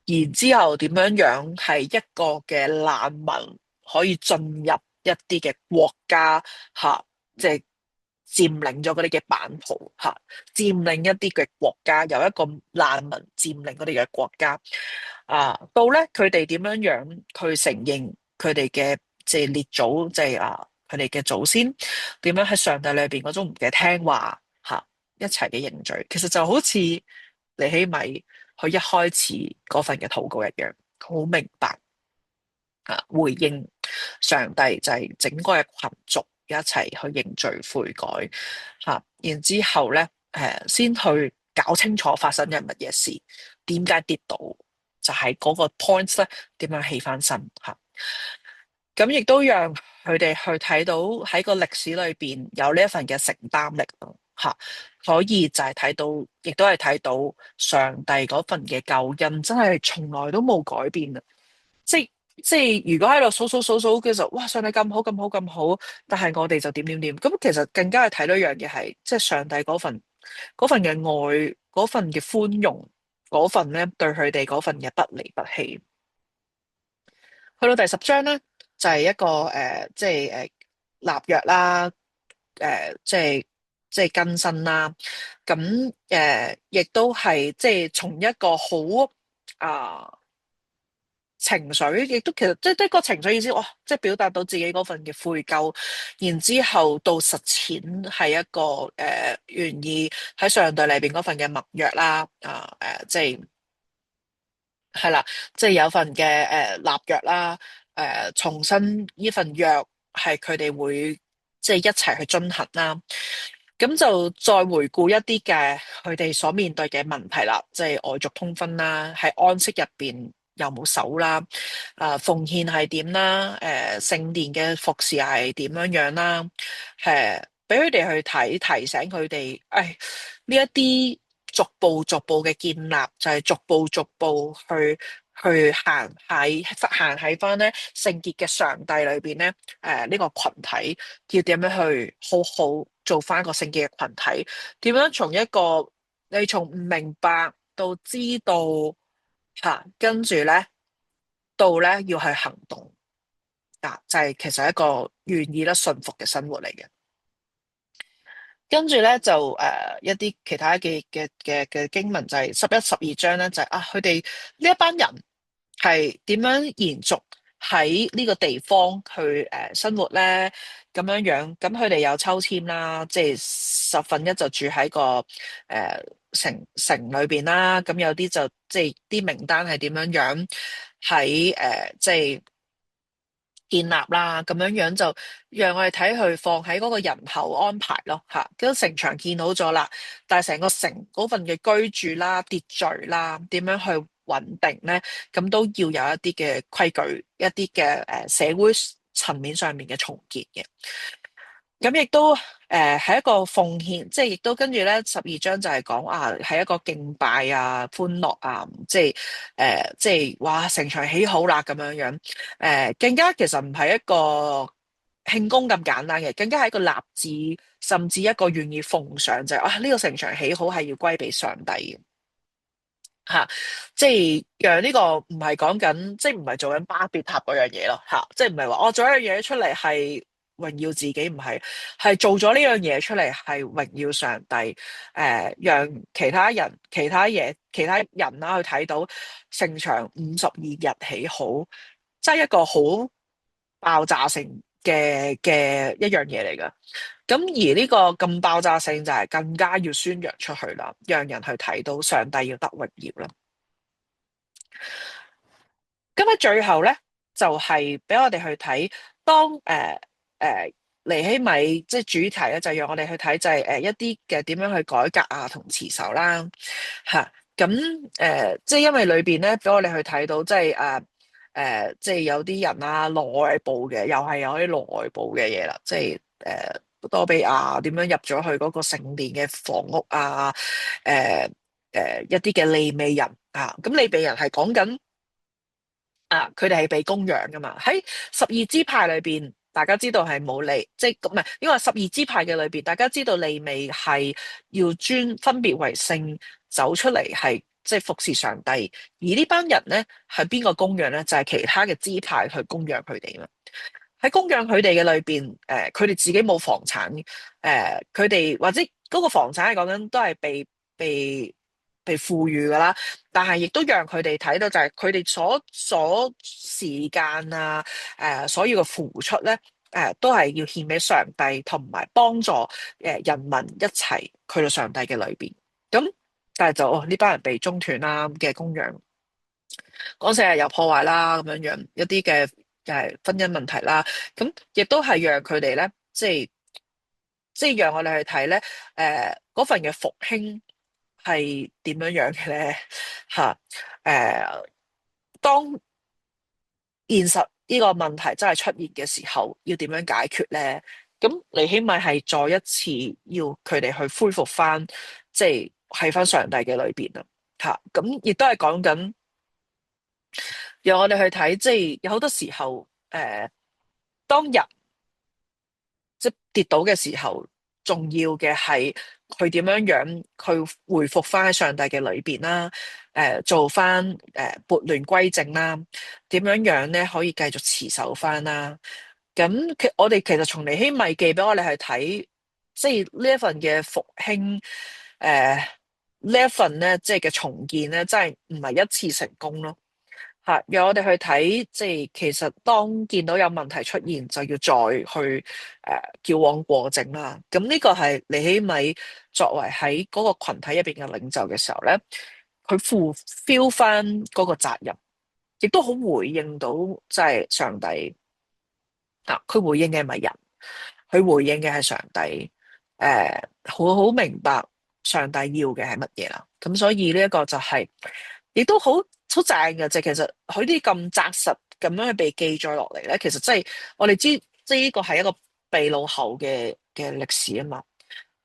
然之後點樣樣係一個嘅難民可以進入一啲嘅國家即係佔領咗嗰啲嘅版圖佔領一啲嘅國家，由一個難民佔領嗰啲嘅國家到咧佢哋點樣樣去承認佢哋嘅即係列祖，即係佢哋嘅祖先點樣喺上帝裏邊嗰種唔嘅聽話一齊嘅認罪，其實就好似尼希米佢一開始嗰份嘅禱告一樣，好明白回應上帝就係整個嘅群族一齊去認罪悔改然之後咧先去搞清楚發生咗乜嘢事，點解跌倒，就係嗰個 point 咧，點樣起翻身咁亦都讓佢哋去睇到喺個歷史裏邊有呢一份嘅承擔力可以就係睇到，亦都係睇到上帝嗰份嘅救恩，真係從來都冇改變啊！即係如果喺度數嘅時候，哇！上帝咁好咁好咁好，但係我哋就點點點咁，其實更加係睇到一樣嘢係，即係上帝嗰份嘅愛，嗰份嘅寬容，嗰份咧對佢哋嗰份嘅不離不棄。去到第十章咧，就係一個即係立約啦，即係更新啦。咁亦都係即係從一個好情緒，亦都其實即係個情緒意思，哇！即係表達到自己嗰份嘅悔疚，然之後到實踐係一個願意喺上帝裏邊嗰份嘅默約啦，即係啦，即係有份嘅立約啦，重新呢份約係佢哋會即係一齊去遵行啦。咁就再回顧一啲嘅佢哋所面對嘅問題啦，即係外族通婚啦，喺安息入邊有冇守啦，奉獻係點啦，聖殿嘅服侍係點樣樣啦，俾佢哋去睇，提醒佢哋，呢一啲逐步逐步嘅建立，就係逐步逐步去行喺翻咧聖潔嘅上帝裏邊咧，呢個群體要點樣去好好做翻個聖潔嘅群體？點樣從一個你從唔明白到知道吓，跟住咧到咧要去行動啊，就係其實一個願意咧順服嘅生活嚟嘅。跟住咧就一啲其他嘅經文就係11、12章咧就係佢哋呢一班人係點樣延續喺呢個地方去生活咧咁樣樣，咁佢哋有抽籤啦，即係1/10就住喺個城裏邊啦，咁有啲就即係啲名單係點樣樣喺即係建立啦，咁樣樣就讓我哋睇佢放喺嗰個人口安排咯，吓，咁城牆建好咗啦，但係成個城嗰份嘅居住啦、秩序啦，點樣去穩定咧？咁都要有一啲嘅規矩，一啲嘅社會層面上面嘅重建嘅。咁亦都係一個奉獻，即係亦都跟住咧12章就係講係一個敬拜啊、歡樂啊，即係即係哇城牆起好啦咁樣樣，更加其實唔係一個慶功咁簡單嘅，更加係一個立志，甚至一個願意奉上就係呢個城牆起好係要歸俾上帝嘅。吓，即係讓呢個唔係講緊，即係唔係做緊巴別塔嗰樣嘢咯，吓，即係唔係話我做一樣嘢出嚟係榮耀自己，唔係，係做咗呢樣嘢出嚟係榮耀上帝，讓其他人、其他嘢、其他人啦去睇到城牆52日起好，即係一個好爆炸性嘅一樣嘢嚟噶。咁而呢個咁爆炸性就係更加要宣揚出去啦，讓人去睇到上帝要得榮耀啦。咁喺最後咧，就係俾我哋去睇，當尼希米即係主題咧，就讓我哋去睇就係一啲嘅點樣去改革啊同持守啦嚇。咁即係因為裏邊咧，俾我哋去睇到即係即係有啲人啊內部嘅，又係有啲內部嘅嘢啦，即係多比亞點樣入咗去嗰個聖殿嘅房屋啊，一啲嘅利未人啊，咁利未人係講緊。佢哋係被供養噶嘛？喺12支派裏邊，大家知道係冇利，即係唔係？因為12支派嘅裏邊，大家知道利未係要分別為聖，走出嚟係即係服侍上帝。而呢班人咧係邊個供養咧？就係其他嘅支派去供養佢哋嘛。喺供養佢哋嘅裏邊，佢哋自己冇房產，佢哋或者嗰個房產係講緊都係被賦予噶啦，但係亦都讓佢哋睇到就係佢哋所時間啊，所要嘅付出咧，都係要獻俾上帝，同埋幫助人民一齊去到上帝嘅裏邊。咁但係就呢班人被中斷啦嘅供養，嗰陣時係有破壞啦，咁樣樣一啲嘅婚姻問題啦，咁亦都係讓佢哋咧，即係讓我哋去睇咧，嗰份嘅復興係點樣樣嘅咧？吓，當現實呢個問題真係出現嘅時候，要點樣解決咧？咁尼希米係再一次要佢哋去恢復翻，即係喺翻上帝嘅裏邊啊！吓，咁亦都係講緊，讓我哋去睇，即係有好多時候，當人即係跌倒嘅時候，重要嘅係佢點樣樣去回復翻喺上帝嘅裏邊啦，做翻撥亂歸正啦，點樣樣咧可以繼續持守翻啦。咁我哋其實從尼希米記俾我哋去睇，即係呢一份嘅復興，呢一份咧即係嘅重建咧，真係唔係一次成功咯。吓，讓我哋去睇，即係其實當見到有問題出現，就要再去矯枉過正啦。咁呢個係尼希米作為喺嗰個群體入邊嘅領袖嘅時候咧，佢fulfill翻嗰個責任，亦都好回應到即係上帝啊。佢回應嘅唔係人，佢回應嘅係上帝。好明白上帝要嘅係乜嘢啦。咁所以呢一個就係、亦都好正嘅，就其實佢啲咁紮實咁樣去被記載落嚟咧，其實真係我哋知，即係呢個係一個被擄後嘅歷史啊嘛，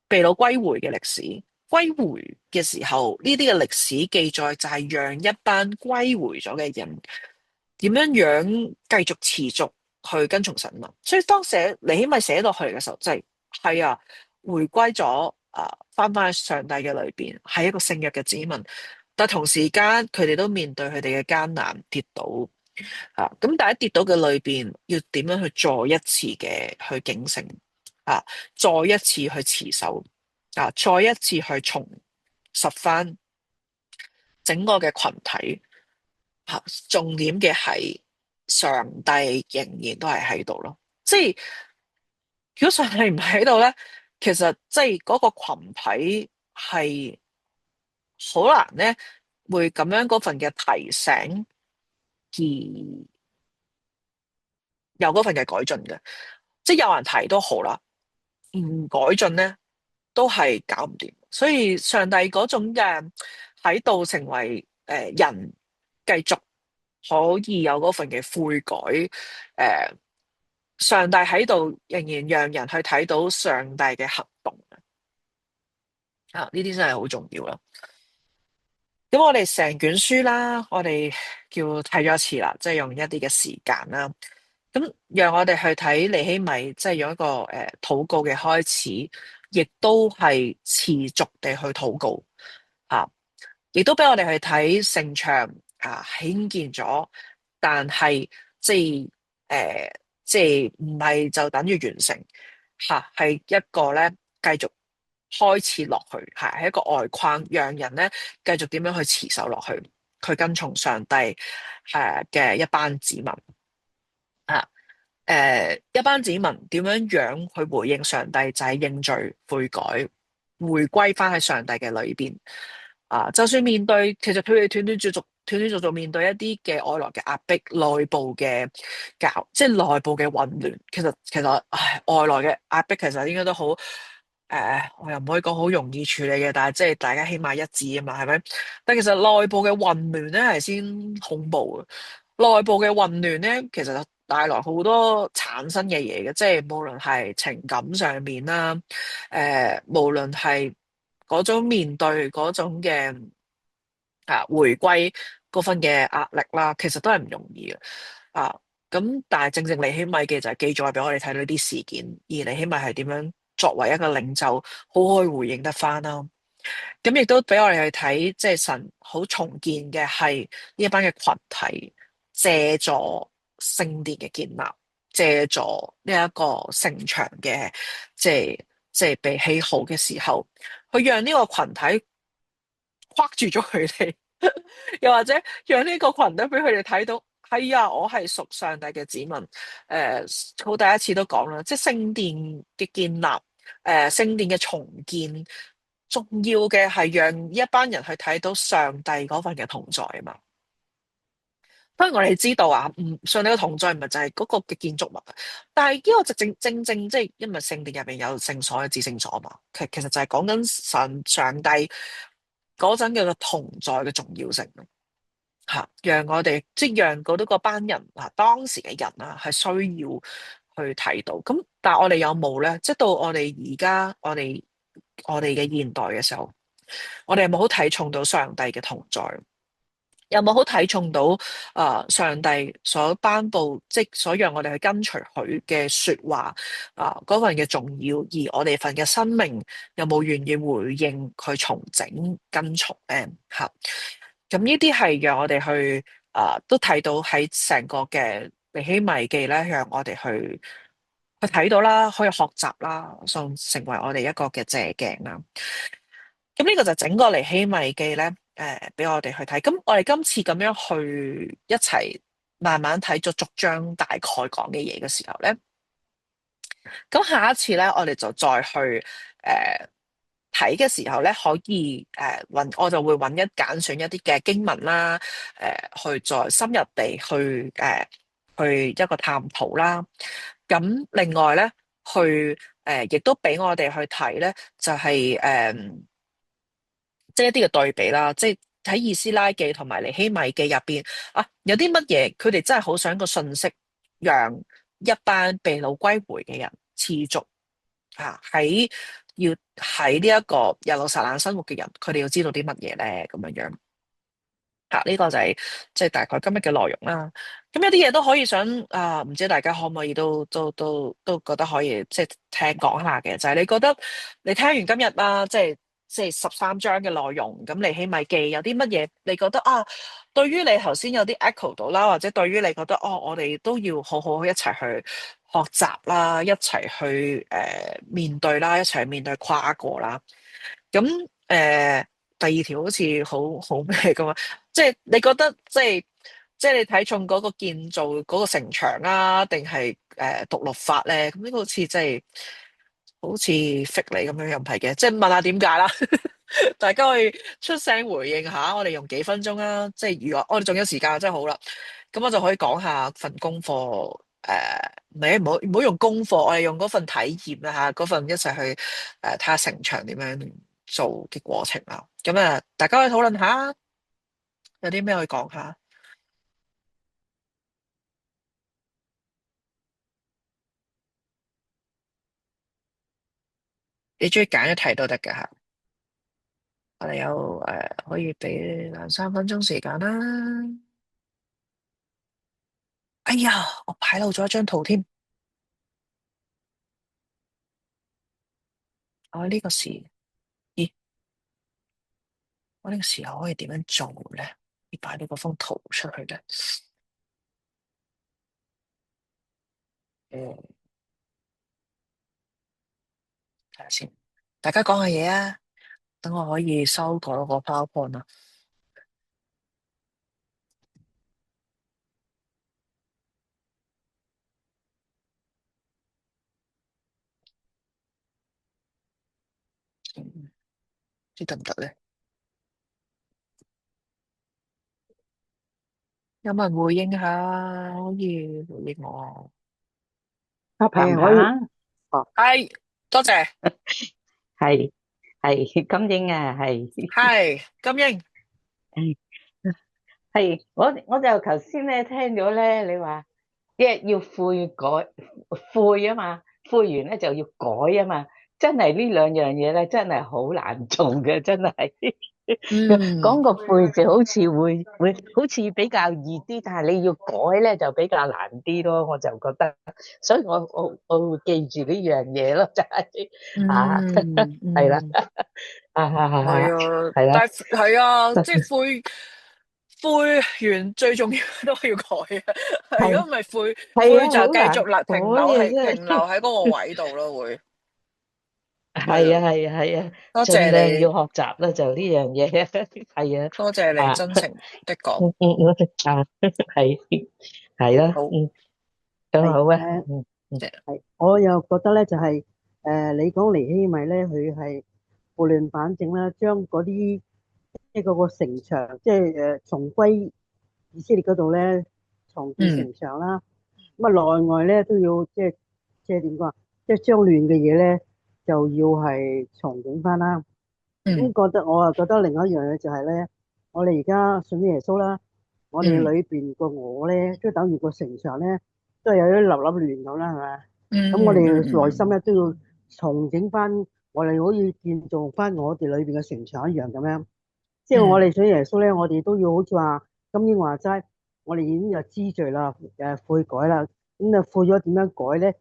被擄歸回嘅歷史。歸回嘅時候，呢啲嘅歷史記載就係讓一班歸回咗嘅人點樣樣繼續持續去跟從神嘛。所以當尼希米寫落去嘅時候，就係啊，回歸咗啊，翻去上帝嘅裏邊，係一個聖約嘅子民。但同時間，佢哋都面對佢哋嘅艱難跌倒啊。咁但係跌倒嘅裏邊，要點樣去再一次嘅去警醒啊？再一次去持守啊！再一次去重拾翻整個嘅群體啊！重點嘅係上帝仍然都係喺度咯。即係如果上帝唔喺度咧，其實即係嗰個群體係好難咧，會咁樣嗰份嘅提醒而有嗰份嘅改進嘅。即係有人提都好啦，唔改進咧都係搞唔掂。所以上帝嗰種嘅喺度成為人繼續可以有嗰份嘅悔改，上帝喺度仍然讓人去睇到上帝嘅行動啊！呢啲真係好重要啦。咁我哋成卷書啦，我哋叫睇咗一次啦，即係用一啲嘅時間啦。咁讓我哋去睇尼希米，即係用一個禱告嘅開始，亦都係持續地去禱告啊，亦都俾我哋去睇城牆啊興建咗，但係即係即係唔係就等於完成吓，係一個咧繼續開始落去，係一個外框，讓人咧繼續點樣去持守落去，佢跟從上帝嘅一班子民啊。一班子民點樣樣去回應上帝，就係認罪悔改，回歸翻喺上帝嘅裏邊啊！就算面對，其實佢哋斷斷續續面對一啲嘅外來嘅壓迫，內部嘅即係內部嘅混亂。其實，唉，外來嘅壓迫其實應該都好我又唔可以講好容易處理嘅，但係即係大家起碼一致啊嘛，係咪？但其實內部嘅混亂咧係先恐怖嘅。內部嘅混亂咧，其實帶來好多產生嘅嘢嘅，即係無論係情感上面啦，無論係嗰種面對嗰種嘅回歸嗰份嘅壓力啦，其實都係唔容易嘅啊。咁但係正正尼希米嘅就係記載俾我哋睇到呢啲事件，而尼希米係點樣作為一個領袖，好可以回應得翻啦。咁亦都俾我哋去睇，即係神好重建嘅係呢一班嘅群體，借助聖殿嘅建立，借助呢一個城牆嘅，即係被起好嘅時候，去讓呢個群體框住咗佢哋，又或者讓呢個群體俾佢哋睇到，係啊，我係屬上帝嘅子民。好第一次都講啦，即係聖殿嘅建立，聖殿嘅重建。重要嘅係讓一班人去睇到上帝嗰份嘅同在啊嘛。當然我哋知道啊，上帝嘅同在唔係就係嗰個嘅建築物，但係呢個正正即係因為聖殿入邊有聖所嘅至聖所嘛，其實就係講緊上帝嗰陣嘅同在嘅重要性吓，讓我哋即係讓嗰啲個班人啊，當時嘅人啊係需要去睇到。咁但係我哋有冇咧？即係到我哋而家我哋嘅現代嘅時候，我哋有冇好睇重到上帝嘅同在？有冇好睇重到上帝所頒布，即係所讓我哋去跟隨佢嘅說話嗰份嘅重要，而我哋份嘅生命有冇願意回應佢重整跟從咧？吓，咁呢啲係讓我哋去都睇到喺成個嘅尼希米記咧，讓我哋去睇到啦，可以學習啦，送成為我哋一個嘅借鏡啦。咁呢個就整個尼希米記咧，俾我哋去睇。咁我哋今次咁樣去一齊慢慢睇咗逐章大概講嘅嘢嘅時候咧，咁下一次咧，我哋就再去睇嘅時候咧，可以我就會揀選一啲嘅經文啦，去再深入地去一個探討啦。咁另外咧，亦都俾我哋去睇咧，就係即係一啲嘅對比啦，即係喺以斯拉記同埋尼希米記入邊有啲乜嘢佢哋真係好想個信息，讓一班被擄歸回嘅人持續要喺呢一個耶路撒冷生活嘅人，佢哋要知道啲乜嘢咧？咁樣樣。呢個就係即係大概今日嘅內容啦。咁有啲嘢都可以想唔知大家可唔可以都覺得可以即係聽講下嘅，就係你覺得你聽完今日啦，即係13章嘅內容，咁尼希米記有啲乜嘢？你覺得對於你頭先有啲 echo 到啦，或者對於你覺得我哋都要好好一齊去學習啦，一齊去面對啦，一齊去面對跨過啦。咁第二條好似好好咩咁啊？即係你覺得即係你睇重嗰個建造嗰個城牆啊，定係讀律法咧？咁呢個好似即係好似 fit 你咁樣又唔係嘅，即係問下點解啦？大家可以出聲回應下，我哋用幾分鐘啊！即係如果我哋仲有時間，真係好啦。咁我就可以講下份功課，唔好用功課，我哋用嗰份體驗啊吓，嗰份一齊去睇下成場點樣做嘅過程啦。咁大家可以討論下，有啲咩可以講下？你中意揀一題都得㗎吓。我哋有可以俾2、3分鐘時間啦。哎呀，我排漏咗一張圖添。我呢個時，咦？我呢個時候可以點樣做咧？要擺到嗰幅圖出去咧。誒，睇下先。大家講下嘢啊，等我可以修改個 PowerPoint 啊。唔知得唔得咧？有冇人回應下？可以回應我。阿鵬可以，鵬，哦，係，多謝。係係金英啊，係，係，金英。係係，我就頭先咧聽咗咧，你話即係要悔改悔啊嘛，悔完咧就要改啊嘛，真係呢兩樣嘢咧，真係好難做嘅，真係。嗯講個悔字好似會好似比較易啲，但係你要改咧就比較難啲咯，我就覺得，所以我會記住呢樣嘢咯，就係啊，嗯係啦，嗯。係啊啊，係啦。但係啊，即係悔完最重要都係要改啊。係如係果唔係悔係啊，就繼好難續改啊，真停留係。喺嗰個位度咯，會係係啊，啊。係啊，係啊，多謝盡量要你，學習啦，就呢樣嘢。係啊，多謝你啊，真誠的講。啊，係係啦，好，咁係好啊，謝係，我又覺得咧就係、你講尼希米咧，佢係撥亂反正啦，將嗰啲即係嗰個城牆，即係重歸以色列嗰度咧，重建嗯城牆啦。咁啊內外咧都要即係點講啊？即係將亂嘅嘢咧就要係重整翻啦。咁嗯我啊覺得另外一樣嘢就係咧，我哋而家信咗耶穌啦，我哋嗯裏邊個我咧，即係等於個城牆咧，都係有啲立立亂咁啦，係咪？咁我嗯嗯哋內心嗯咧都要重整翻，我哋好似建造翻我哋裏邊嘅城牆一樣咁樣。即係我嗯哋信耶穌咧，我哋都要好似話金英話齋，我哋已經有知罪啦，悔改啦。咁啊悔咗點樣改咧？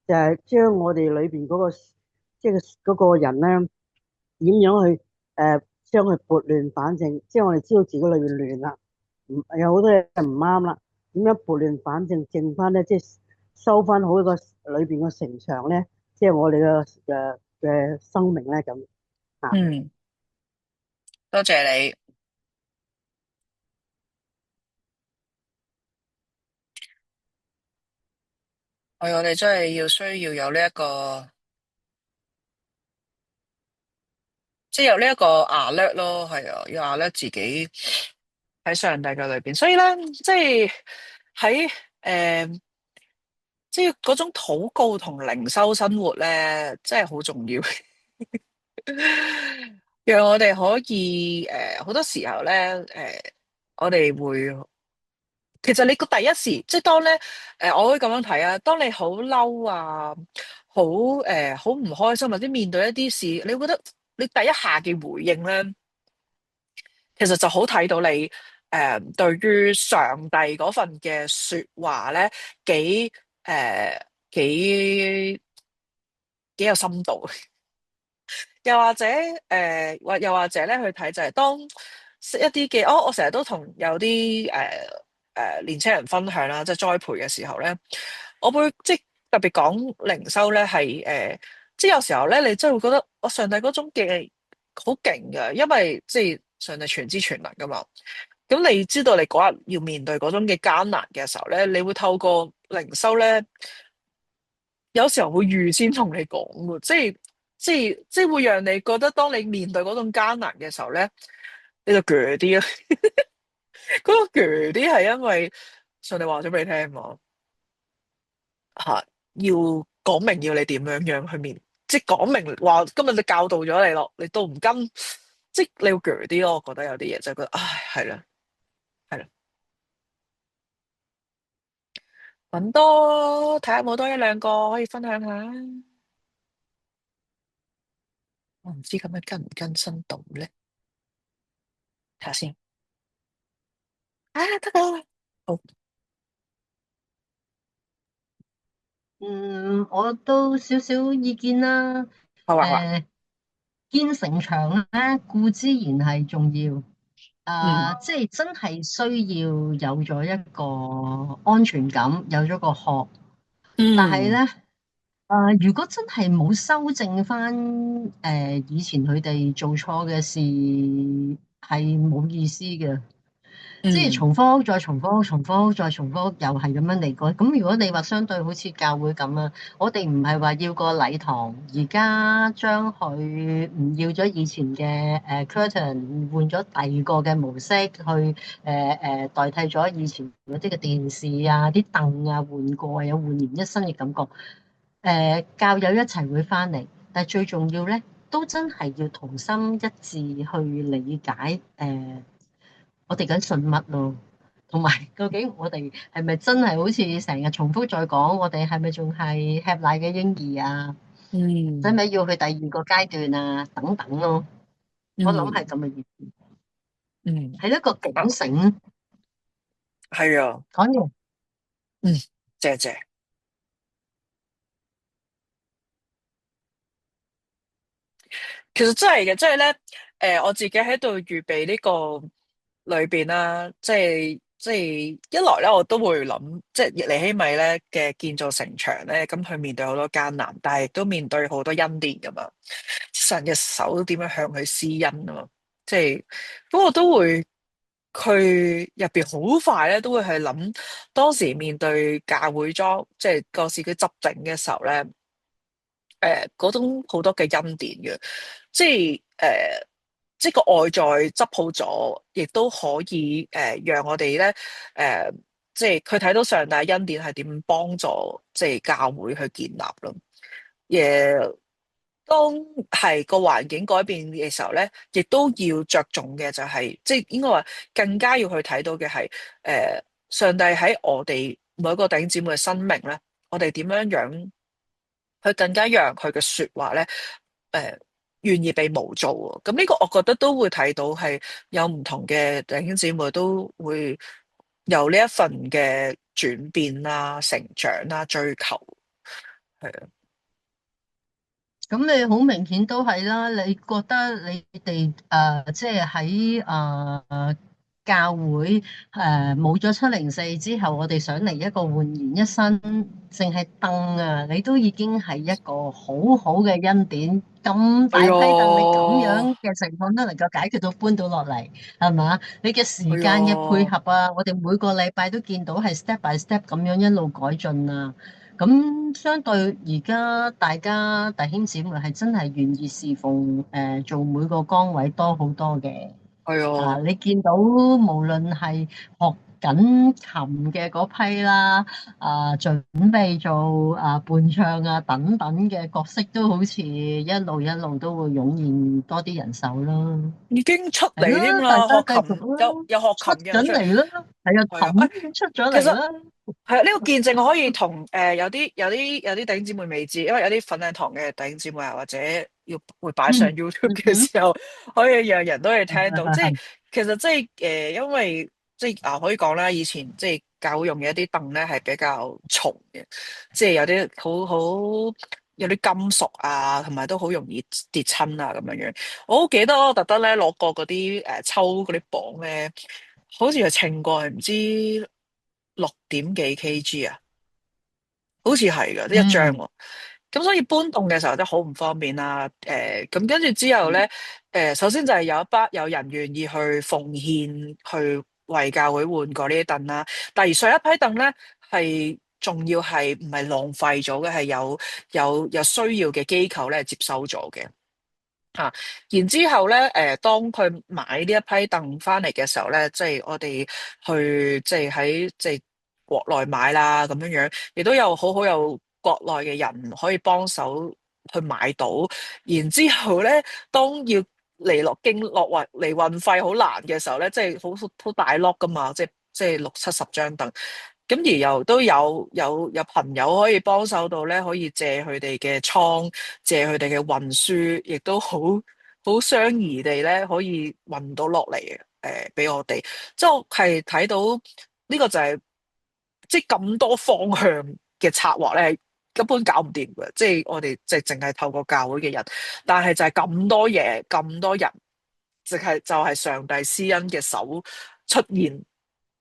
就係將我哋裏邊嗰個即係嗰個人咧。點樣去將佢撥亂反正，即係我哋知道自己裏邊亂啦，有好多嘢唔啱啦，點樣撥亂反正，正翻咧，即係收翻好一個裏邊個城牆咧，即係我哋嘅生命咧咁啊。嗯，多謝你。我哋真係需要有呢一個，即係有呢一個 alert 咯，係啊，要 alert 自己喺上帝嘅裏邊。所以咧，即係喺誒，即係嗰種禱告同靈修生活咧，真係好重要。讓我哋可以好多時候咧，我哋會其實你個第一時，即係當咧，我可以咁樣睇啊。當你好嬲啊，好唔開心，或者面對一啲事，你會覺得你第一下嘅回應咧，其實就好睇到你對於上帝嗰份嘅說話咧，幾誒幾幾有深度。又或者又或者咧去睇就係當識一啲嘅，我成日都同有啲年青人分享啦，即係栽培嘅時候咧，我會即係特別講靈修咧係即係有時候咧，你真係會覺得我上帝嗰種嘅好勁㗎，因為即係上帝全知全能噶嘛。咁你知道你嗰日要面對嗰種嘅艱難嘅時候咧，你會透過靈修咧。有時候會預先同你講喎，即係會讓你覺得，當你面對嗰種艱難嘅時候咧，你就鋸啲咯。嗰個鋸啲係因為上帝話咗俾你聽嘛，吓要講明要你點樣樣去面，即係講明話今日就教導咗你咯，你都唔跟，即係你要鋸啲咯。我覺得有啲嘢就覺得，唉，係啦，係啦，搵多睇下有冇多一兩個可以分享下。我唔知咁樣跟唔跟新到咧，睇下先。得啦，好，我都少少意見啦。好啊，好啊，誒，建城牆咧，固之然係重要。嗯即係真係需要有咗一個安全感，有咗個殼。但係嗯咧，如果真係冇修正翻以前佢哋做錯嘅事，係冇意思嘅。即係嗯重複再重複，重複再重複，又係咁樣嚟過。咁如果你話相對好似教會咁啊，我哋唔係話要個禮堂，而家將佢唔要咗以前嘅curtain，換咗第二個嘅模式去代替咗以前嗰啲嘅電視啊、啲凳啊換過，有煥然一新嘅感覺。教友一齊會翻嚟，但係最重要咧，都真係要同心一致去理解我哋緊信乜咯，同埋究竟我哋係咪真係好似成日重複再講，我哋係咪仲係吃奶嘅嬰兒啊？使嗯咪要去第二個階段啊？等等咯，我諗係嗯咁嘅意思，嗯，係一個啊，警醒。係啊，講完。嗯，謝謝。其實真係嘅，即係咧，我自己喺度預備呢個裏邊啦，即係一來咧，我都會諗，即係尼希米咧嘅建造城牆咧，咁佢面對好多艱難，但係亦都面對好多恩典噶嘛。神嘅手點樣向佢施恩啊嘛，即係咁我都會，佢入邊好快咧，都會係諗當時面對教會裝，即係個市區執政嘅時候咧。嗰種好多嘅恩典嘅，即係即係個外在執好咗，亦都可以讓我哋咧即係佢睇到上帝恩典係點幫助即係教會去建立咯。誒，當係個環境改變嘅時候咧，亦都要着重嘅就係、即係應該話更加要去睇到嘅係上帝喺我哋每一個弟兄姊妹嘅生命咧，我哋點樣樣？佢更加讓佢嘅說話咧，願意被模造喎。咁呢個我覺得都會睇到係有唔同嘅弟兄姊妹都會有呢一份嘅轉變啦、成長啦、追求，係啊，咁你好明顯都係啦，你覺得你哋即係喺教會冇咗704之後，我哋想嚟一個煥然一新，淨係凳啊，你都已經係一個好好嘅恩典。咁大係批凳，你咁啊，樣嘅情況都能夠解決到搬到落嚟，係嘛？你嘅時係間嘅配啊，合啊，我哋每個禮拜都見到係 step by step 咁樣一路改進啊。咁相對而家大家弟兄姊妹係真係願意侍奉，做每個崗位多好多嘅。係啊，你見到無論係學緊琴嘅嗰批啦，準備做伴唱啊等等嘅角色，都好似一路一路都會湧現多啲人手啦。已經出係咯，嚟添啦，學大家繼續琴有啦，有學出琴嘅人出嚟。緊嚟啦。係啊，係啊，氹出咗其實嚟啦。係啊，呢個見證我可以同有啲弟兄姊妹未知，因為有啲粉嶺堂嘅弟兄姊妹啊，或者會擺上 嗯 YouTube 嘅嗯時候，可以讓人都可以嗯，聽到。即係係係係，其實即係因為即係可以講啦，以前即係教會用嘅一啲凳咧係比較重嘅，即係有啲好有啲金屬啊，同埋都好容易跌親啊咁樣樣。我好記得我特登咧攞過嗰啲抽嗰啲磅咧，好似係稱過係唔知6點幾 kg 啊，好似係噶，呢一張嗯喎。咁所以搬動嘅時候真係好唔方便啦。咁跟住之後咧，首先就係有人願意去奉獻，去為教會換過呢啲凳啦。但而上一批凳咧係仲要係唔係浪費咗嘅，係有需要嘅機構咧接收咗嘅。嚇，然之後咧，當佢買呢一批凳翻嚟嘅時候咧，即係我哋去即係喺即係國內買啦咁樣樣，亦都有好有國內嘅人可以幫手去買到。然之後咧，當要嚟運費好難嘅時候咧，即係好大 lock 噶嘛，即係60-70張凳。咁而又都有朋友可以幫手到咧，可以借佢哋嘅倉，借佢哋嘅運輸，亦都好相宜地咧，可以運到落嚟俾我哋。即係我係睇到呢個就係即係咁多方向嘅策劃咧，根本搞唔掂嘅。即係我哋即係淨係透過教會嘅人，但係就係咁多嘢，咁多人，就係上帝施恩嘅手出現。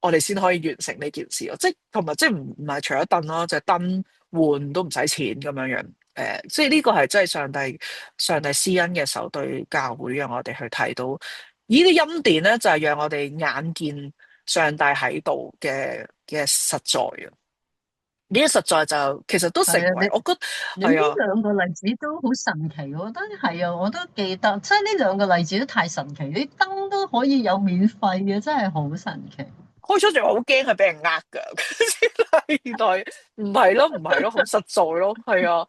我哋先可以完成呢件事咯，即係同埋即係唔係除咗凳咯，就係燈換都唔使錢咁樣樣。即係呢個係真係上帝施恩嘅手對教會，讓我哋去睇到呢啲恩典咧，就係讓我哋眼見上帝喺度嘅實在啊！呢啲實在就其實都成係啊，為我覺得你呢係啊。兩個例子都好神奇，我覺得係啊，我都記得，即係呢兩個例子都太神奇，啲燈都可以有免費嘅，真係好神奇。開初仲好驚係俾人呃噶，原來唔係咯，好實在咯，係啊。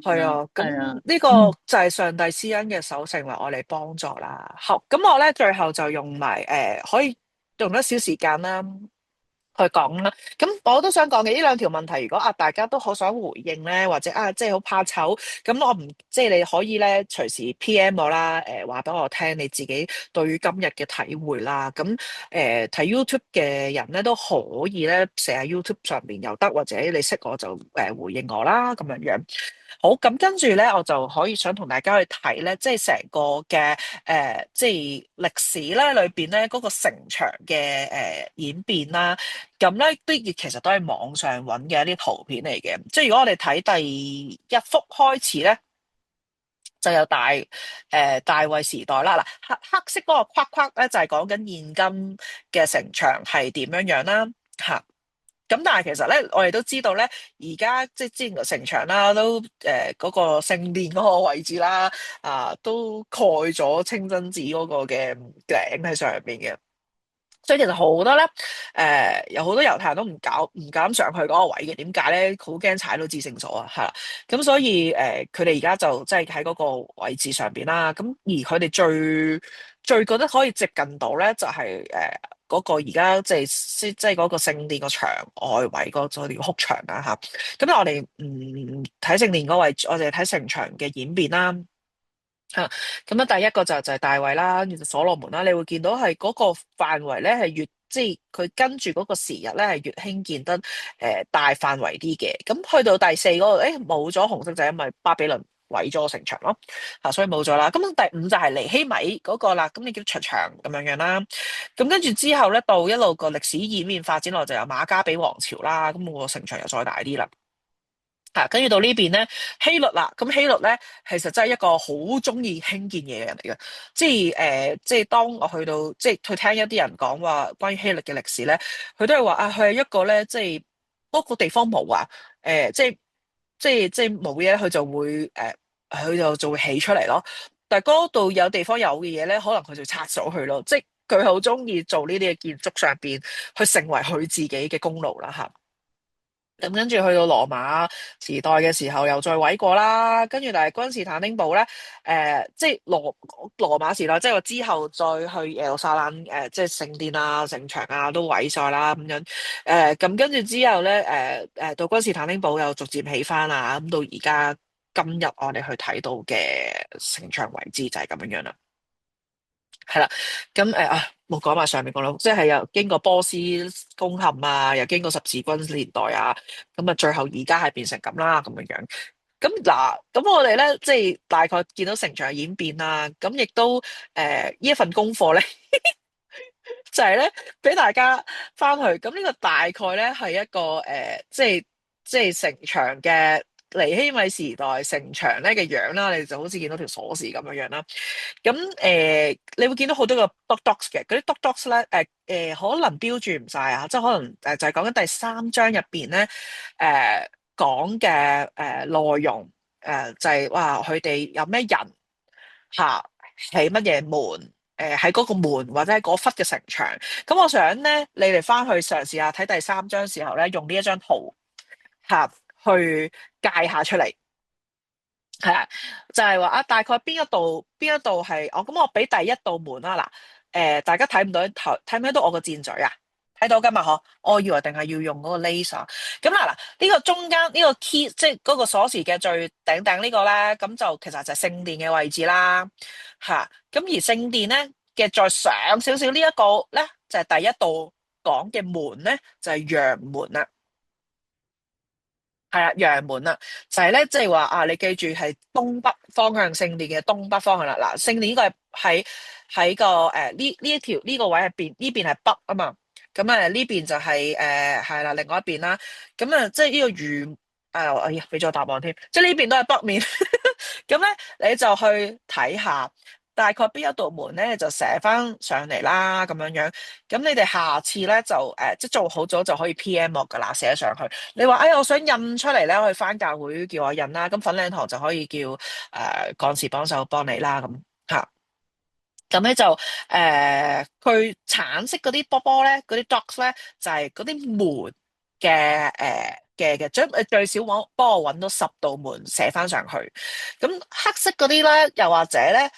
係啊，咁係啊，呢個嗯，就係上帝施恩嘅手，成為我哋幫助啦。好，咁我咧最後就用埋可以用一少時間啦，去講啦。咁我都想講嘅呢兩條問題，如果大家都好想回應咧，或者即係好怕醜，咁我唔即係你可以咧隨時 PM 我啦，話俾我聽你自己對於今日嘅體會啦。咁睇 YouTube 嘅人咧都可以咧寫喺 YouTube 上面又得，或者你識我就回應我啦，咁樣樣。好，咁跟住咧，我就可以想同大家去睇咧，即係成個嘅即係歷史咧裏邊咧嗰個城牆嘅演變啦。咁咧其實都係網上揾嘅一啲圖片嚟嘅。即係如果我哋睇第一幅開始咧，就有大衛時代啦。嗱，黑色嗰個框框咧就係講緊現今嘅城牆係點樣樣啦，嚇。咁但係其實咧，我哋都知道咧，而家即係之前個城牆啦，都嗰個聖殿嗰個位置啦，都蓋咗清真寺嗰個嘅頂喺上邊嘅。所以其實好多咧，有好多猶太人都唔敢上去嗰個位嘅。點解咧？好驚踩到至聖所啊，係啦。咁所以佢哋而家就即係喺嗰個位置上邊啦。咁而佢哋最覺得可以接近到咧，就係嗰個而家即係嗰個聖殿個牆外圍嗰條哭牆啊嚇。咁我哋唔睇聖殿嗰位，我哋睇城牆嘅演變啦。咁啊，第一個就係大衛啦，跟住就所羅門啦。你會見到係嗰個範圍咧，係越即係佢跟住嗰個時日咧，係越興建得大範圍啲嘅。咁去到第四嗰個，冇咗紅色就係因為巴比倫毀咗個城牆咯，所以冇咗啦。咁第五就係尼希米嗰個啦，咁你叫長牆咁樣樣啦。咁跟住之後咧，到一路個歷史演變發展落，就有馬加比王朝啦，咁個城牆又再大啲啦。跟住到呢邊咧，希律啦，咁希律咧，其實真係一個好中意興建嘢嘅人嚟嘅。即係當我去到，即係去聽一啲人講話關於希律嘅歷史咧，佢都係話佢係一個咧，即係嗰個地方冇啊，即係冇嘢，佢就會佢就會起出嚟咯。但係嗰度有地方有嘅嘢咧，可能佢就拆咗佢咯。即係佢好中意做呢啲嘅建築上邊，去成為佢自己嘅功勞啦嚇。咁跟住去到羅馬時代嘅時候，又再毀過啦。跟住但係君士坦丁堡咧，即係羅馬時代，即係話之後再去耶路撒冷，即係聖殿啊、城牆啊都毀晒啦咁樣。咁跟住之後咧，到君士坦丁堡又逐漸起翻啦。咁到而家今日我哋去睇到嘅城牆遺址就係咁樣樣啦。係啦，咁冇講埋上面個咯，即係又經過波斯攻陷啊，又經過十字軍年代啊，咁啊最後而家係變成咁啦，咁樣樣。咁嗱，咁我哋咧即係大概見到城牆嘅演變啦，咁亦都呢一份功課咧，就係咧俾大家翻去。咁呢個大概咧係一個即係城牆嘅尼希米時代城牆咧嘅樣啦，你就好似見到條鎖匙咁樣樣啦。咁你會見到好多個 dots 嘅，嗰啲 dots 咧，可能標注唔晒啊，即係可能就係講緊第三章入邊咧，講嘅內容，就係話佢哋有咩人嚇起乜嘢門，喺嗰個門或者喺嗰忽嘅城牆。咁我想咧，你哋翻去嘗試下睇第三章時候咧，用呢一張圖嚇去界下出嚟。係啊，就係話啊，大概邊一度係咁我俾第一道門啦。嗱，大家睇唔到我個箭嘴啊？睇到噶嘛？嗬，我以為定係要用嗰個 laser。咁嗱，呢個中間呢個 key，即係嗰個鎖匙嘅最頂呢個咧，咁就其實就係聖殿嘅位置啦。吓，咁而聖殿咧嘅再上少少呢一個咧，就係第一道講嘅門咧，就係陽門啦。係啦，陽門啦，就係咧，即係話啊，你記住係東北方向聖殿嘅東北方向啦。嗱，聖殿呢個係喺個呢一條呢個位入邊，呢邊係北啊嘛，咁呢邊就係係啦，另外一邊啦。咁即係呢個魚哎呀，俾咗答案添，即係呢邊都係北面。咁咧你就去睇下。大概邊一道門咧就寫翻上嚟啦，咁樣樣。咁你哋下次咧就即係做好咗就可以 PM 我噶啦，寫上去。你話我想印出嚟咧，我去翻教會叫我印啦。咁粉嶺堂就可以叫幹事幫手幫你啦，咁嚇。咁咧就佢橙色嗰啲波波咧，嗰啲 dots 咧就係嗰啲門嘅，最少幫我揾到10道門寫翻上去。咁黑色嗰啲咧，又或者咧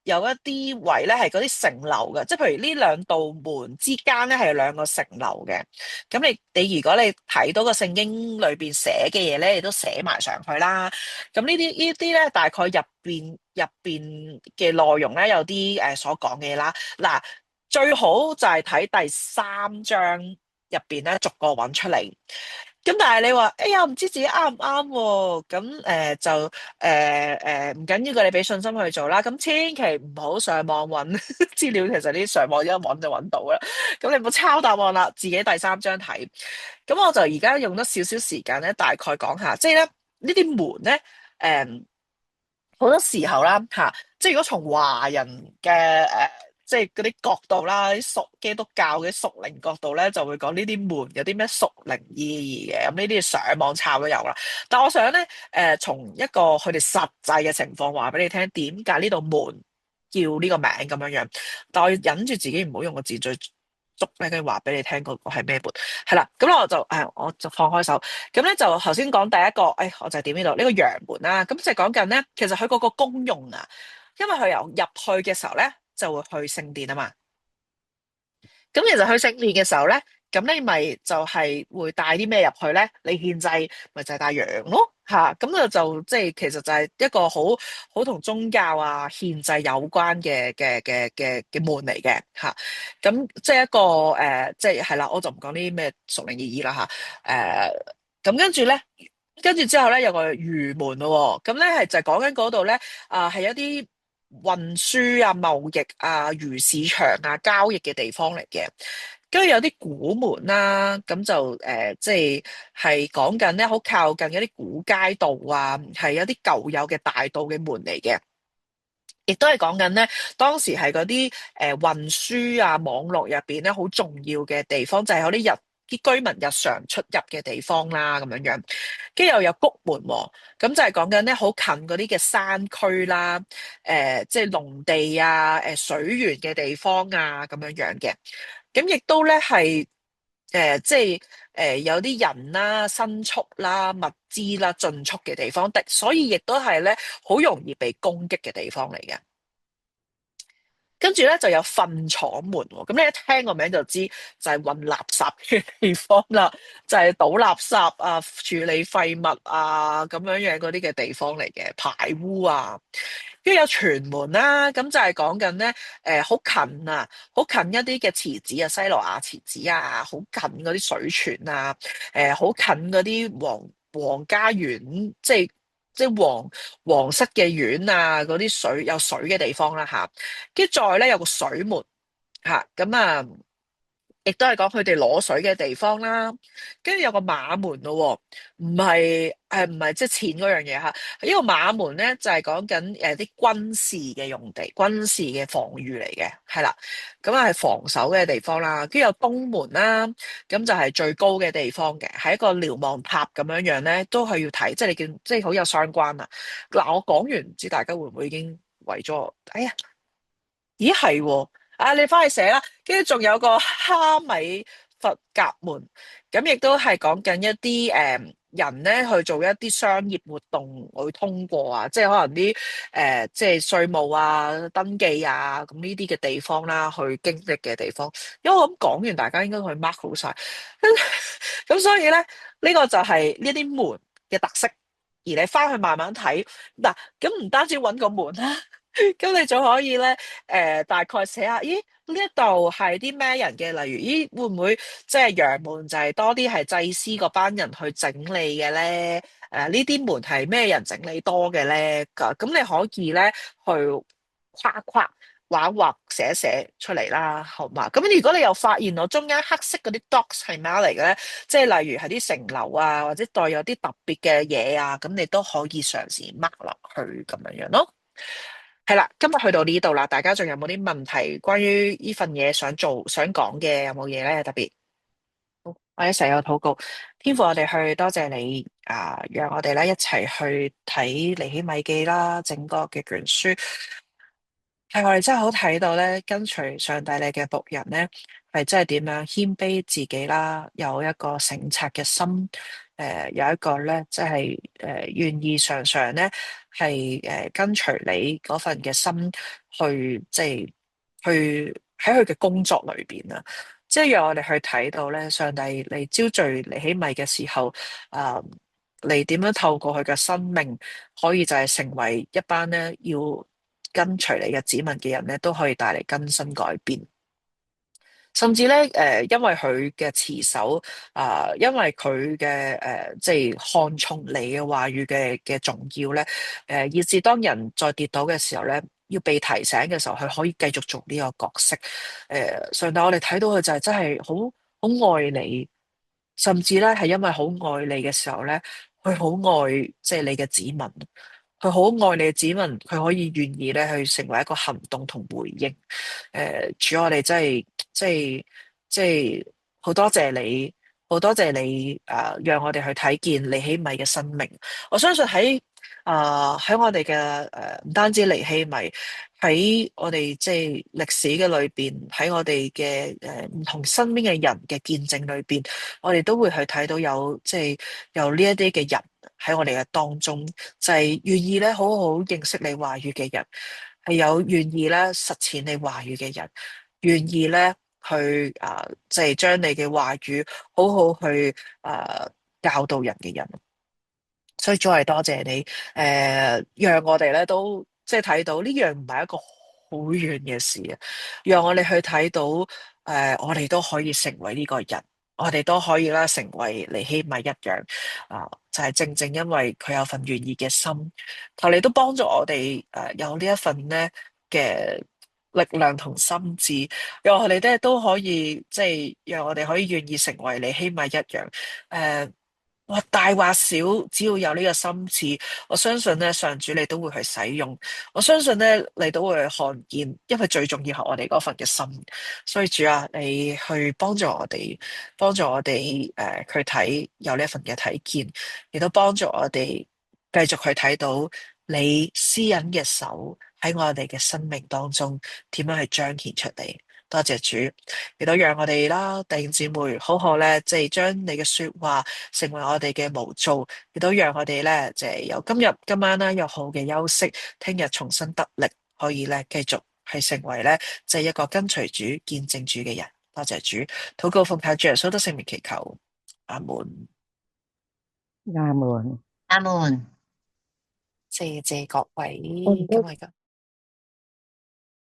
有一啲位咧係嗰啲城樓嘅，即係譬如呢兩道門之間咧係兩個城樓嘅。咁你如果你睇到個聖經裏邊寫嘅嘢咧，你都寫埋上去啦。咁呢啲咧，大概入邊嘅內容咧，有啲所講嘅嘢啦。嗱，最好就係睇第3章入邊咧，逐個揾出嚟。咁但係你話，哎呀，唔知自己啱唔啱喎？咁就唔緊要嘅，你俾信心去做啦。咁千祈唔好上網揾資料，其實啲上網一揾就揾到啦。咁你唔好抄答案啦，自己第3章睇。咁我就而家用咗少少時間咧，大概講下，即係咧呢啲門咧，好多時候啦嚇，即係如果從華人嘅即係嗰啲角度啦，啲屬基督教嘅屬靈角度咧，就會講呢啲門有啲咩屬靈意義嘅。咁呢啲上網抄都有啦。但我想咧，從一個佢哋實際嘅情況話俾你聽，點解呢度門叫呢個名咁樣樣？但我忍住自己唔好用個字最捉咧，跟住話俾你聽嗰個係咩門？係啦，咁我就放開手。咁咧就頭先講第一個，我就係點呢度呢個陽門啦。咁就講緊咧，其實佢嗰個功用啊，因為佢由入去嘅時候咧，就會去聖殿啊嘛。咁其實去聖殿嘅時候咧，咁你咪就係會帶啲咩入去咧？你獻祭咪就係帶羊咯，吓，咁就即係其實就係一個好同宗教啊獻祭有關嘅門嚟嘅吓。咁即係一個即係啦，我就唔講呢啲咩屬靈意義啦吓。咁跟住之後咧有個魚門咯，咁咧係就係講緊嗰度咧係一啲運輸啊、貿易啊、魚市場啊、交易嘅地方嚟嘅。跟住有啲古門啦，咁就即係講緊咧，好靠近一啲古街道啊，係一啲舊有嘅大道嘅門嚟嘅。亦都係講緊咧，當時係嗰啲運輸啊、網絡入邊咧好重要嘅地方，就係有啲居民日常出入嘅地方啦，咁樣樣。跟住又有谷門喎，咁就係講緊咧好近嗰啲嘅山區啦，即係農地啊、水源嘅地方啊，咁樣樣嘅。咁亦都咧係即係有啲人啦、牲畜啦、物資啦進出嘅地方，所以亦都係咧好容易被攻擊嘅地方嚟嘅。跟住咧就有糞廠門喎，咁你一聽個名就知就係運垃圾嘅地方啦，就係倒垃圾啊、處理廢物啊咁樣樣嗰啲嘅地方嚟嘅，排污啊。跟住有泉門啦，咁就係講緊咧，好近啊，好近一啲嘅池子啊，西羅亞池子啊，好近嗰啲水泉啊，好近嗰啲皇家園，即係皇室嘅院啊，嗰啲有水嘅地方啦吓，跟住再咧有個水門吓，咁啊。亦都係講佢哋攞水嘅地方啦，跟住有個馬門咯喎，唔係即係錢嗰樣嘢嚇。呢個馬門咧就係講緊啲軍事嘅用地、軍事嘅防禦嚟嘅，係啦。咁啊係防守嘅地方啦。跟住有東門啦，咁就係最高嘅地方嘅，係一個瞭望塔咁樣樣咧，都係要睇，即係你見即係好有相關啊。嗱，我講完唔知大家會唔會已經為咗？哎呀！咦係喎，啊你翻去寫啦，跟住仲有個哈米佛甲門，咁亦都係講緊一啲人咧去做一啲商業活動會通過啊，即係可能啲即係稅務啊、登記啊咁呢啲嘅地方啦，去經歷嘅地方。因為我諗講完，大家應該去 mark 好晒，咁所以咧呢個就係呢啲門嘅特色，而你翻去慢慢睇嗱，咁唔單止揾個門啦。咁你就可以咧，大概寫下，咦呢一度係啲咩人嘅？例如，咦會唔會即係羊門就係多啲係祭司嗰班人去整理嘅咧？呢啲門係咩人整理多嘅咧？咁你可以咧去框框畫一畫寫一寫出嚟啦，好嘛？咁如果你又發現我中間黑色嗰啲 dots 係咩嚟嘅咧？即係例如係啲城樓啊，或者帶有啲特別嘅嘢啊，咁你都可以嘗試 mark 落去咁樣樣咯。係啦，今日去到呢度啦，大家仲有冇啲問題關於呢份嘢想做、想講嘅，有冇嘢咧？特別，好我哋一齊有禱告，天父，我哋去多謝你啊，讓我哋咧一齊去睇尼希米記啦，整個嘅卷書。係我哋真係好睇到咧，跟隨上帝你嘅僕人咧，係真係點樣謙卑自己啦，有一個省察嘅心，有一個咧，即係願意常常咧係跟隨你嗰份嘅心去，即係去喺佢嘅工作裏邊啊，即係讓我哋去睇到咧，上帝嚟招聚尼希米嘅時候，啊、你點樣透過佢嘅生命，可以就係成為一班咧要跟隨你嘅子民嘅人咧，都可以帶嚟更新改變。甚至咧，因為佢嘅持守，因為佢嘅即係看重你嘅話語嘅重要咧，以至當人再跌倒嘅時候咧，要被提醒嘅時候，佢可以繼續做呢個角色。上帝，我哋睇到佢就係真係好愛你，甚至咧係因為好愛你嘅時候咧，佢好愛即係你嘅子民。佢好愛你嘅子民，佢可以願意咧去成為一個行動同回應。主，我哋真係即係好多謝你，好多謝你讓我哋去睇見尼希米嘅生命。我相信喺我哋嘅唔單止尼希米，喺我哋即係歷史嘅裏邊，喺我哋嘅唔同身邊嘅人嘅見證裏邊，我哋都會去睇到有呢一啲嘅人喺我哋嘅當中，就係願意咧好好認識你話語嘅人，係有願意咧實踐你話語嘅人，願意咧去即係將你嘅話語好好去教導人嘅人。所以再係多謝你，讓我哋咧都即係睇到呢樣唔係一個好遠嘅事啊，讓我哋去睇到，我哋都可以成為呢個人，我哋都可以啦成為尼希米一樣，就係正正因為佢有份願意嘅心，求你都幫助我哋，有呢一份咧嘅力量同心智，讓我哋咧都可以即係讓我哋可以願意成為尼希米一樣，話大話少，只要有呢個心志，我相信咧，上主你都會去使用。我相信咧，你都會去看見，因為最重要係我哋嗰份嘅心。所以主啊，你去幫助我哋，幫助我哋去睇有呢一份嘅睇見，亦都幫助我哋繼續去睇到你私隱嘅手喺我哋嘅生命當中點樣去彰顯出嚟。多謝主，亦都讓我哋啦弟兄姊妹好好咧，即係將你嘅說話成為我哋嘅模造，亦都讓我哋咧即係由今晚啦有好嘅休息，聽日重新得力，可以咧繼續係成為咧即係一個跟隨主、見證主嘅人。多謝主，禱告奉靠主耶穌得聖名祈求，阿門。阿門。阿門。謝謝各位，我唔該咁我而家。